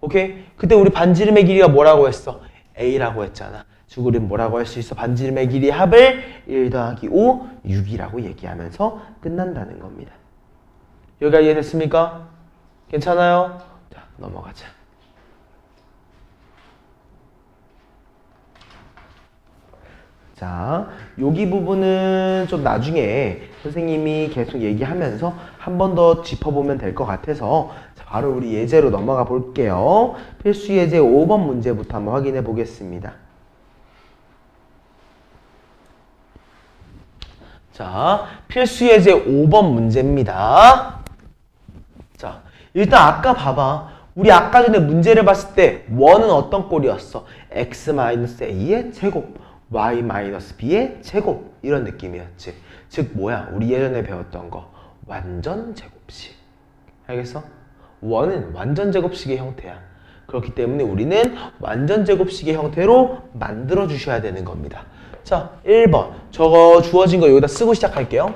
Speaker 1: 오케이? 그때 우리 반지름의 길이가 뭐라고 했어? a라고 했잖아. 즉 우리는 뭐라고 할 수 있어? 반지름의 길이 합을 1 더하기 5, 6이라고 얘기하면서 끝난다는 겁니다. 여기가 이해됐습니까? 괜찮아요? 자, 넘어가자. 자, 여기 부분은 좀 나중에 선생님이 계속 얘기하면서 한 번 더 짚어보면 될 것 같아서 자, 바로 우리 예제로 넘어가 볼게요. 필수 예제 5번 문제부터 한번 확인해 보겠습니다. 자, 필수 예제 5번 문제입니다. 자, 일단 아까 봐봐. 우리 아까 전에 문제를 봤을 때 원은 어떤 꼴이었어? x-a의 제곱, y-b의 제곱 이런 느낌이었지. 즉 뭐야? 우리 예전에 배웠던 거 완전 제곱식. 알겠어? 원은 완전 제곱식의 형태야. 그렇기 때문에 우리는 완전 제곱식의 형태로 만들어 주셔야 되는 겁니다. 자, 1번 저거 주어진 거 여기다 쓰고 시작할게요.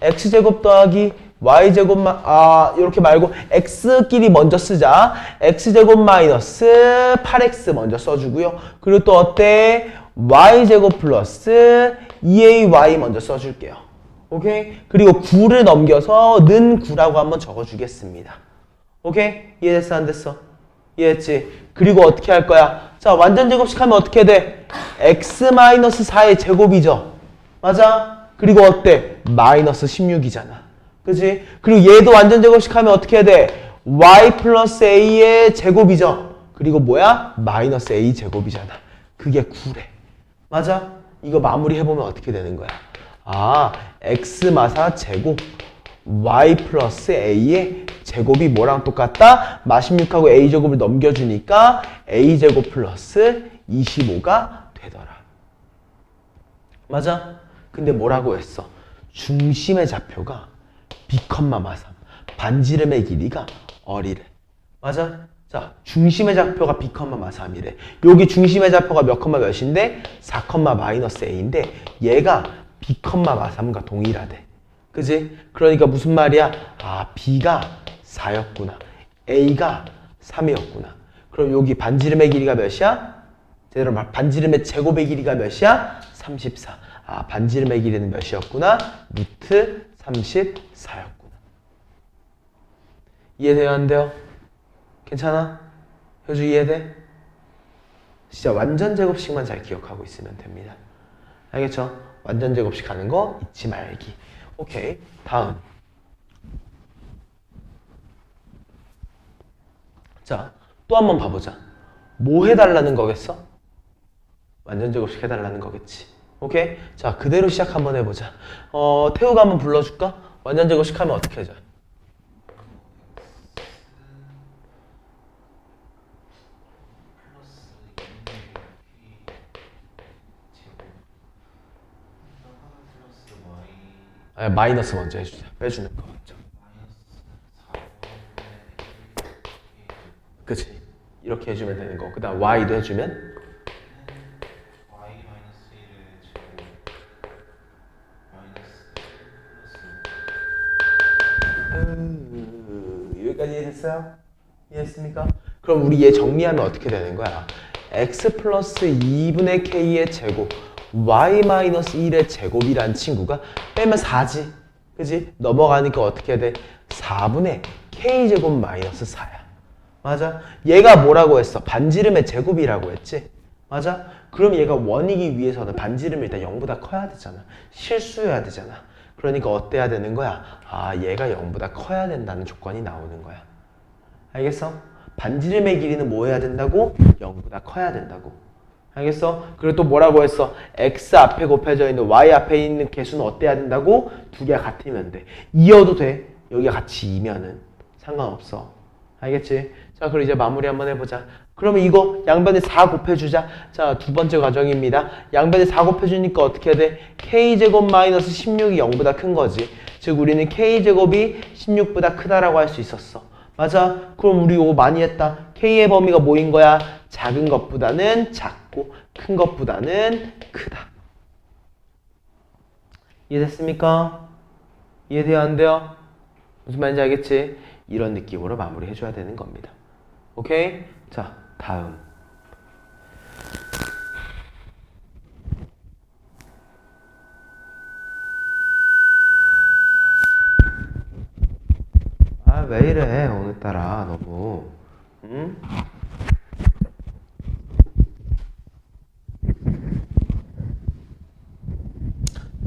Speaker 1: x제곱 더하기 y제곱만 이렇게 말고 x끼리 먼저 쓰자. x제곱 마이너스 8x 먼저 써주고요. 그리고 또 어때? y제곱 플러스 2ay 먼저 써줄게요. 오케이? 그리고 9를 넘겨서 는 9라고 한번 적어주겠습니다. 오케이? 이해됐어? 안 됐어? 이해했지? 그리고 어떻게 할 거야? 자, 완전 제곱식 하면 어떻게 돼? x-4의 제곱이죠? 맞아? 그리고 어때? 마이너스 16이잖아. 그치? 그리고 얘도 완전 제곱식 하면 어떻게 돼? y 플러스 a의 제곱이죠? 그리고 뭐야? 마이너스 a 제곱이잖아. 그게 9래. 맞아? 이거 마무리 해보면 어떻게 되는 거야? x마사 제곱 y 플러스 a의 제곱이 뭐랑 똑같다? 마16하고 a제곱을 넘겨주니까 a제곱 플러스 25가 되더라. 맞아? 근데 뭐라고 했어? 중심의 좌표가 b, 마3 반지름의 길이가 어리래. 맞아? 자, 중심의 좌표가 b, 마3이래. 여기 중심의 좌표가 몇, 몇인데? 4, 마이너스 a인데 얘가 b, 마3과 동일하대. 그지? 그러니까 무슨 말이야? b가 4였구나. a가 3이었구나. 그럼 여기 반지름의 길이가 몇이야? 제대로 말 반지름의 제곱의 길이가 몇이야? 34. 반지름의 길이는 몇이었구나? 루트 34였구나. 이해돼요? 안 돼요? 괜찮아? 효주 이해돼? 진짜 완전 제곱식만 잘 기억하고 있으면 됩니다. 알겠죠? 완전 제곱식 하는 거 잊지 말기. 오케이. 다음. 자, 또 한번 봐보자. 뭐 해달라는 거겠어? 완전 제곱식 해달라는 거겠지. 오케이? 자, 그대로 시작 한번 해보자. 태우가 한번 불러줄까? 완전 제곱식 하면 어떻게 하자? 마이너스 먼저 해주자. 빼주는 거 먼저. 그치? 이렇게 해주면 되는 거. 그 다음 y도 해주면 여기까지 이해됐어요? 이해했습니까? 그럼 우리 얘 정리하면 어떻게 되는 거야? x 플러스 2분의 k의 제곱 y-1의 제곱이란 친구가 빼면 4지. 그지? 넘어가니까 어떻게 돼? 4분의 k제곱 마이너스 4야. 맞아? 얘가 뭐라고 했어? 반지름의 제곱이라고 했지? 맞아? 그럼 얘가 원이기 위해서는 반지름이 일단 0보다 커야 되잖아. 실수여야 되잖아. 그러니까 어때야 되는 거야? 얘가 0보다 커야 된다는 조건이 나오는 거야. 알겠어? 반지름의 길이는 뭐 해야 된다고? 0보다 커야 된다고. 알겠어? 그리고 또 뭐라고 했어? x 앞에 곱해져 있는 y 앞에 있는 개수는 어때야 된다고? 두 개가 같으면 돼. 이어도 돼. 여기가 같이 이면은 상관없어. 알겠지? 자, 그럼 이제 마무리 한번 해보자. 그러면 이거 양변에 4 곱해주자. 자, 두 번째 과정입니다. 양변에 4 곱해주니까 어떻게 돼? k제곱 마이너스 16이 0보다 큰 거지. 즉 우리는 k제곱이 16보다 크다라고 할 수 있었어. 맞아? 그럼 우리 이거 많이 했다. k의 범위가 뭐인 거야? 작은 것보다는 작고 큰 것보다는 크다. 이해됐습니까? 이해돼요? 안 돼요? 무슨 말인지 알겠지? 이런 느낌으로 마무리 해줘야 되는 겁니다. 오케이? 자, 다음. 아, 왜 이래, 오늘따라, 너무. 응?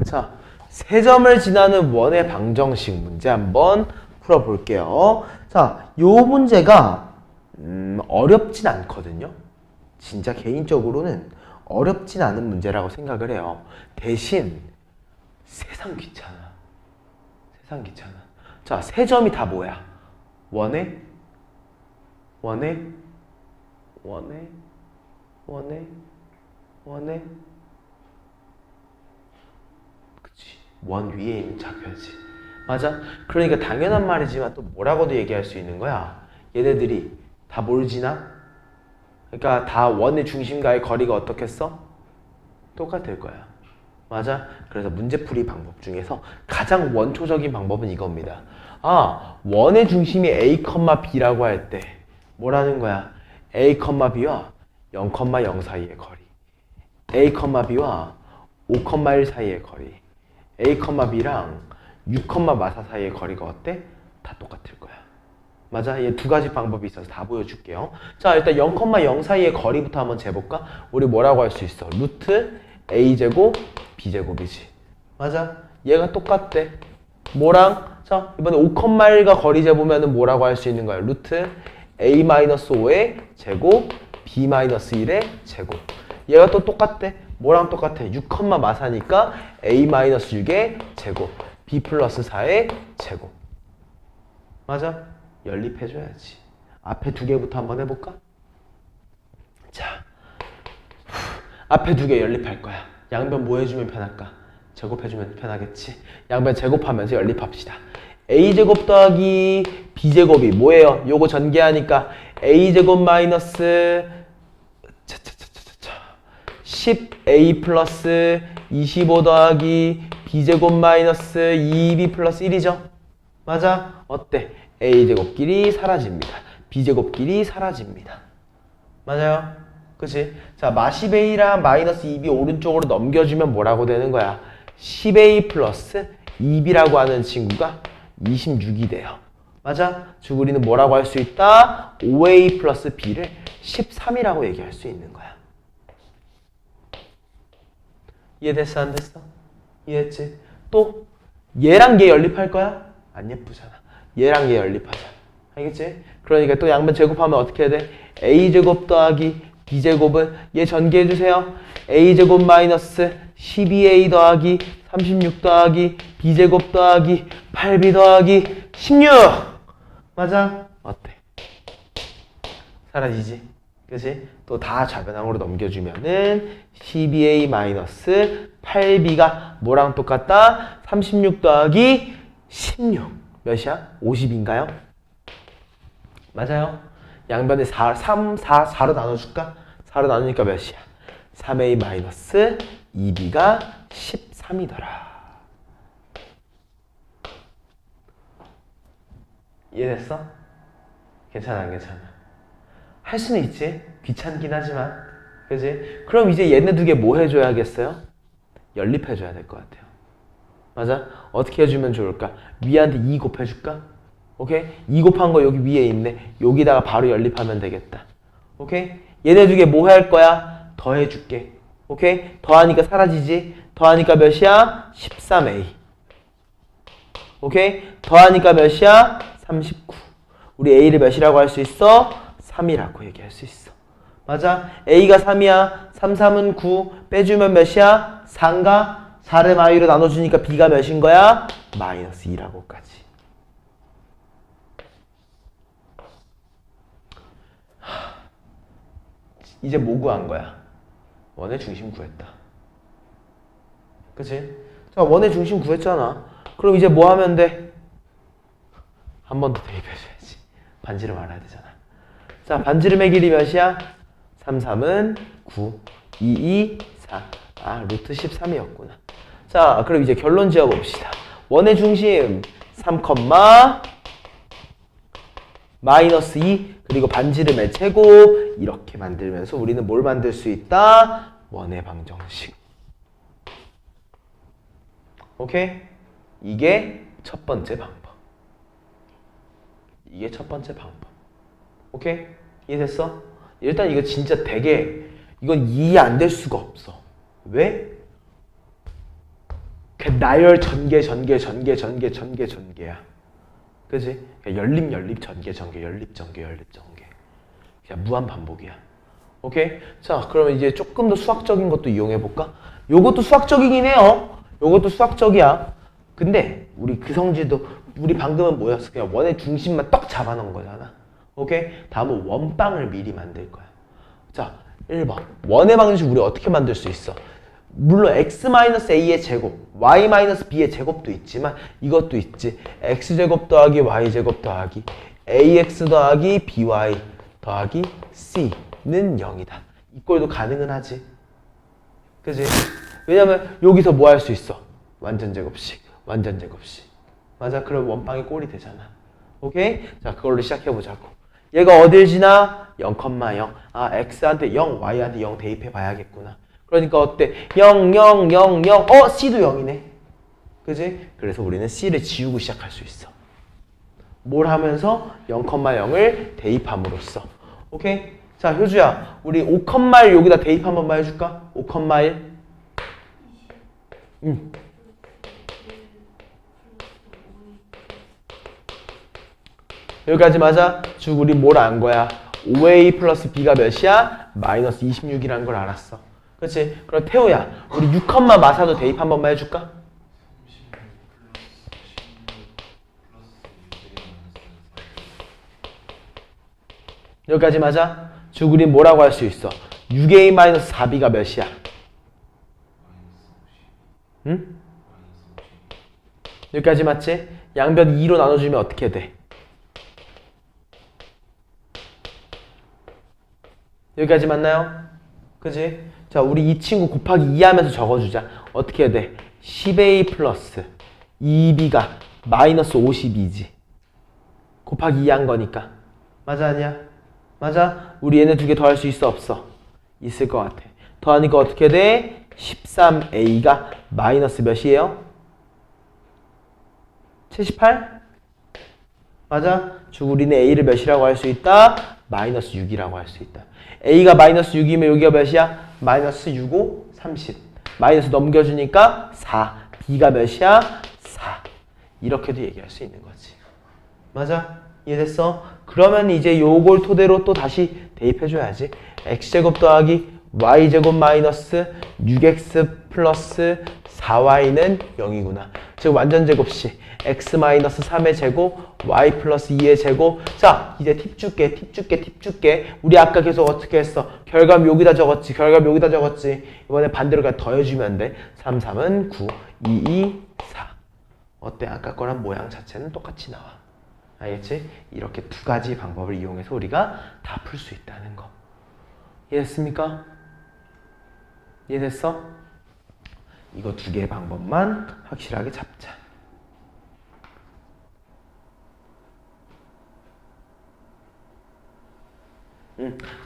Speaker 1: 자, 세 점을 지나는 원의 방정식 문제 한번 풀어볼게요. 자, 요 문제가 어렵진 않거든요. 진짜 개인적으로는 어렵진 않은 문제라고 생각을 해요. 대신 세상 귀찮아. 세상 귀찮아. 자, 세 점이 다 뭐야? 원에 원에 원에 원에 원에 원 위에 있는 좌표지. 맞아? 그러니까 당연한 말이지만 또 뭐라고도 얘기할 수 있는 거야. 얘네들이 다 뭘 지나? 그러니까 다 원의 중심과의 거리가 어떻겠어? 똑같을 거야. 맞아? 그래서 문제풀이 방법 중에서 가장 원초적인 방법은 이겁니다. 아, 원의 중심이 A, B라고 할 때 뭐라는 거야? A, B와 0, 0 사이의 거리, A, B와 5, 1 사이의 거리, A, B랑 6, 마사 사이의 거리가 어때? 다 똑같을 거야. 맞아? 얘 두 가지 방법이 있어서 다 보여줄게요. 자, 일단 0, 0 사이의 거리부터 한번 재볼까? 우리 뭐라고 할 수 있어? 루트 A제곱 B제곱이지. 맞아? 얘가 똑같대. 뭐랑? 자, 이번에 5, 1과 거리 재보면은 뭐라고 할 수 있는 거야? 루트 A-5의 제곱 B-1의 제곱. 얘가 또 똑같대. 뭐랑 똑같아? 6, 마사니까 A-6의 제곱 B 플러스 4의 제곱. 맞아? 연립해줘야지. 앞에 두 개부터 한번 해볼까? 자, 앞에 두 개 연립할 거야. 양변 뭐 해주면 편할까? 제곱해주면 편하겠지. 양변 제곱하면서 연립합시다. A제곱 더하기 B제곱이 뭐예요? 요거 전개하니까 A제곱 마이너스 10A 플러스 25 더하기 B제곱 마이너스 2B 플러스 1이죠? 맞아? 어때? A제곱끼리 사라집니다. B제곱끼리 사라집니다. 맞아요? 그치? 자, -10A랑 마이너스 2B 오른쪽으로 넘겨주면 뭐라고 되는 거야? 10A 플러스 2B라고 하는 친구가 26이 돼요. 맞아? 즉 우리는 뭐라고 할 수 있다? 5A 플러스 B를 13이라고 얘기할 수 있는 거야. 이해됐어? 안 됐어? 이해했지? 또 얘랑 얘 연립할 거야? 안 예쁘잖아. 얘랑 얘 연립하자. 알겠지? 그러니까 또 양변 제곱하면 어떻게 해야 돼? A제곱 더하기 B제곱은 얘 전개해주세요. A제곱 마이너스 12A 더하기 36 더하기 B제곱 더하기 8B 더하기 16! 맞아? 어때? 사라지지? 그치? 또 다 좌변항으로 넘겨주면은 12A 마이너스 8B가 뭐랑 똑같다? 36 더하기 16. 몇이야? 50인가요? 맞아요? 양변에 4로 나눠줄까? 4로 나누니까 몇이야? 3A 마이너스 2B가 13이더라. 이해됐어? 괜찮아, 안 괜찮아? 할 수는 있지. 귀찮긴 하지만. 그지? 그럼 이제 얘네 두 개 뭐 해줘야겠어요? 연립해줘야 될 것 같아요. 맞아? 어떻게 해주면 좋을까? 위한테 2 곱해줄까? 오케이? 2 곱한 거 여기 위에 있네. 여기다가 바로 연립하면 되겠다. 오케이? 얘네 두 개 뭐 할 거야? 더해줄게. 오케이? 더하니까 사라지지? 더하니까 몇이야? 13A. 오케이? 더하니까 몇이야? 39. 우리 A를 몇이라고 할 수 있어? 3이라고 얘기할 수 있어. 맞아? A가 3이야. 3, 3은 9. 빼주면 몇이야? 4인가? 4를 마이로 나눠주니까 B가 몇인 거야? 마이너스 2라고까지. 이제 뭐 구한 거야? 원의 중심 구했다. 그치? 자, 원의 중심 구했잖아. 그럼 이제 뭐 하면 돼? 한 번 더 대입해줘야지. 반지름 알아야 되잖아. 자, 반지름의 길이 몇이야? 3, 3은 9, 2, 2, 4. 아, 루트 13이었구나. 자, 그럼 이제 결론 지어봅시다. 원의 중심 3, 마이너스 2 그리고 반지름 해체고 이렇게 만들면서 우리는 뭘 만들 수 있다? 원의 방정식. 오케이? 이게 첫 번째 방법. 이게 첫 번째 방법. 오케이? 이해됐어? 일단 이거 진짜 되게 이건 이해 안 될 수가 없어. 왜? 나열 전개 전개야. 그지? 연립 전개 연립 전개. 그냥 무한 반복이야. 오케이? 자, 그러면 이제 조금 더 수학적인 것도 이용해 볼까? 요것도 수학적이긴 해요. 요것도 수학적이야. 근데 우리 그 성질도 우리 방금은 뭐였어? 그냥 원의 중심만 떡 잡아놓은 거잖아. 오케이? 다음은 원빵을 미리 만들 거야. 자, 1번. 원의 방정식 우리 어떻게 만들 수 있어? 물론 x-a의 제곱, y-b의 제곱도 있지만 이것도 있지. x제곱 더하기 y제곱 더하기 ax 더하기 by 더하기 c는 0이다. 이 꼴도 가능은 하지. 그지? 왜냐면 여기서 뭐 할 수 있어? 완전 제곱식. 맞아? 그럼 원빵이 꼴이 되잖아. 오케이? 자, 그걸로 시작해보자고. 얘가 어딜 지나? 0,0. 아, x한테 0, y한테 0 대입해 봐야겠구나. 그러니까 어때? 0, 0, 0, 0. C도 0이네. 그지? 그래서 우리는 C를 지우고 시작할 수 있어. 뭘 하면서? 0,0을 대입함으로써. 오케이? 자, 효주야. 우리 5,1 여기다 대입 한 번만 해줄까? 5,1. 여기까지 맞아? 즉 우리 뭘 안 거야? 5a 플러스 b가 몇이야? 마이너스 26이라는 걸 알았어. 그렇지? 그럼 태호야, 우리 6, 마사도 대입 한 번만 해줄까? 여기까지 맞아? 즉 우리 뭐라고 할 수 있어? 6a 마이너스 4b가 몇이야? 응? 여기까지 맞지? 양변 2로 나눠주면 어떻게 돼? 여기까지 맞나요? 그지? 자, 우리 이 친구 곱하기 2 하면서 적어주자. 어떻게 해야 돼? 10a 플러스 2b가 마이너스 52지. 곱하기 2 한 거니까. 맞아, 아니야? 맞아? 우리 얘네 두 개 더 할 수 있어, 없어? 있을 것 같아. 더하니까 어떻게 돼? 13a가 마이너스 몇이에요? 78? 맞아? 즉 우리는 a를 몇이라고 할 수 있다? 마이너스 6이라고 할 수 있다. a가 마이너스 6이면 여기가 몇이야? 마이너스 6, 5, 30. 마이너스 넘겨주니까 4. b가 몇이야? 4. 이렇게도 얘기할 수 있는 거지. 맞아? 이해됐어? 그러면 이제 요걸 토대로 또 다시 대입해줘야지. x제곱 더하기 y제곱 마이너스 6x 플러스 4y는 0이구나. 즉 완전 제곱식 x 마이너스 3의 제곱 y 플러스 2의 제곱. 자, 이제 팁 줄게. 우리 아까 계속 어떻게 했어? 결과물 여기다 적었지. 이번에 반대로 그냥 더해주면 돼. 3, 3은 9, 2, 2, 4. 어때? 아까 거랑 모양 자체는 똑같이 나와. 알겠지? 이렇게 두 가지 방법을 이용해서 우리가 다 풀 수 있다는 거. 이해됐습니까? 이해됐어? 이거 두 개의 방법만 확실하게 잡자.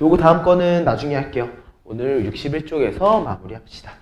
Speaker 1: 요거 다음 거는 나중에 할게요. 오늘 61쪽에서 마무리합시다.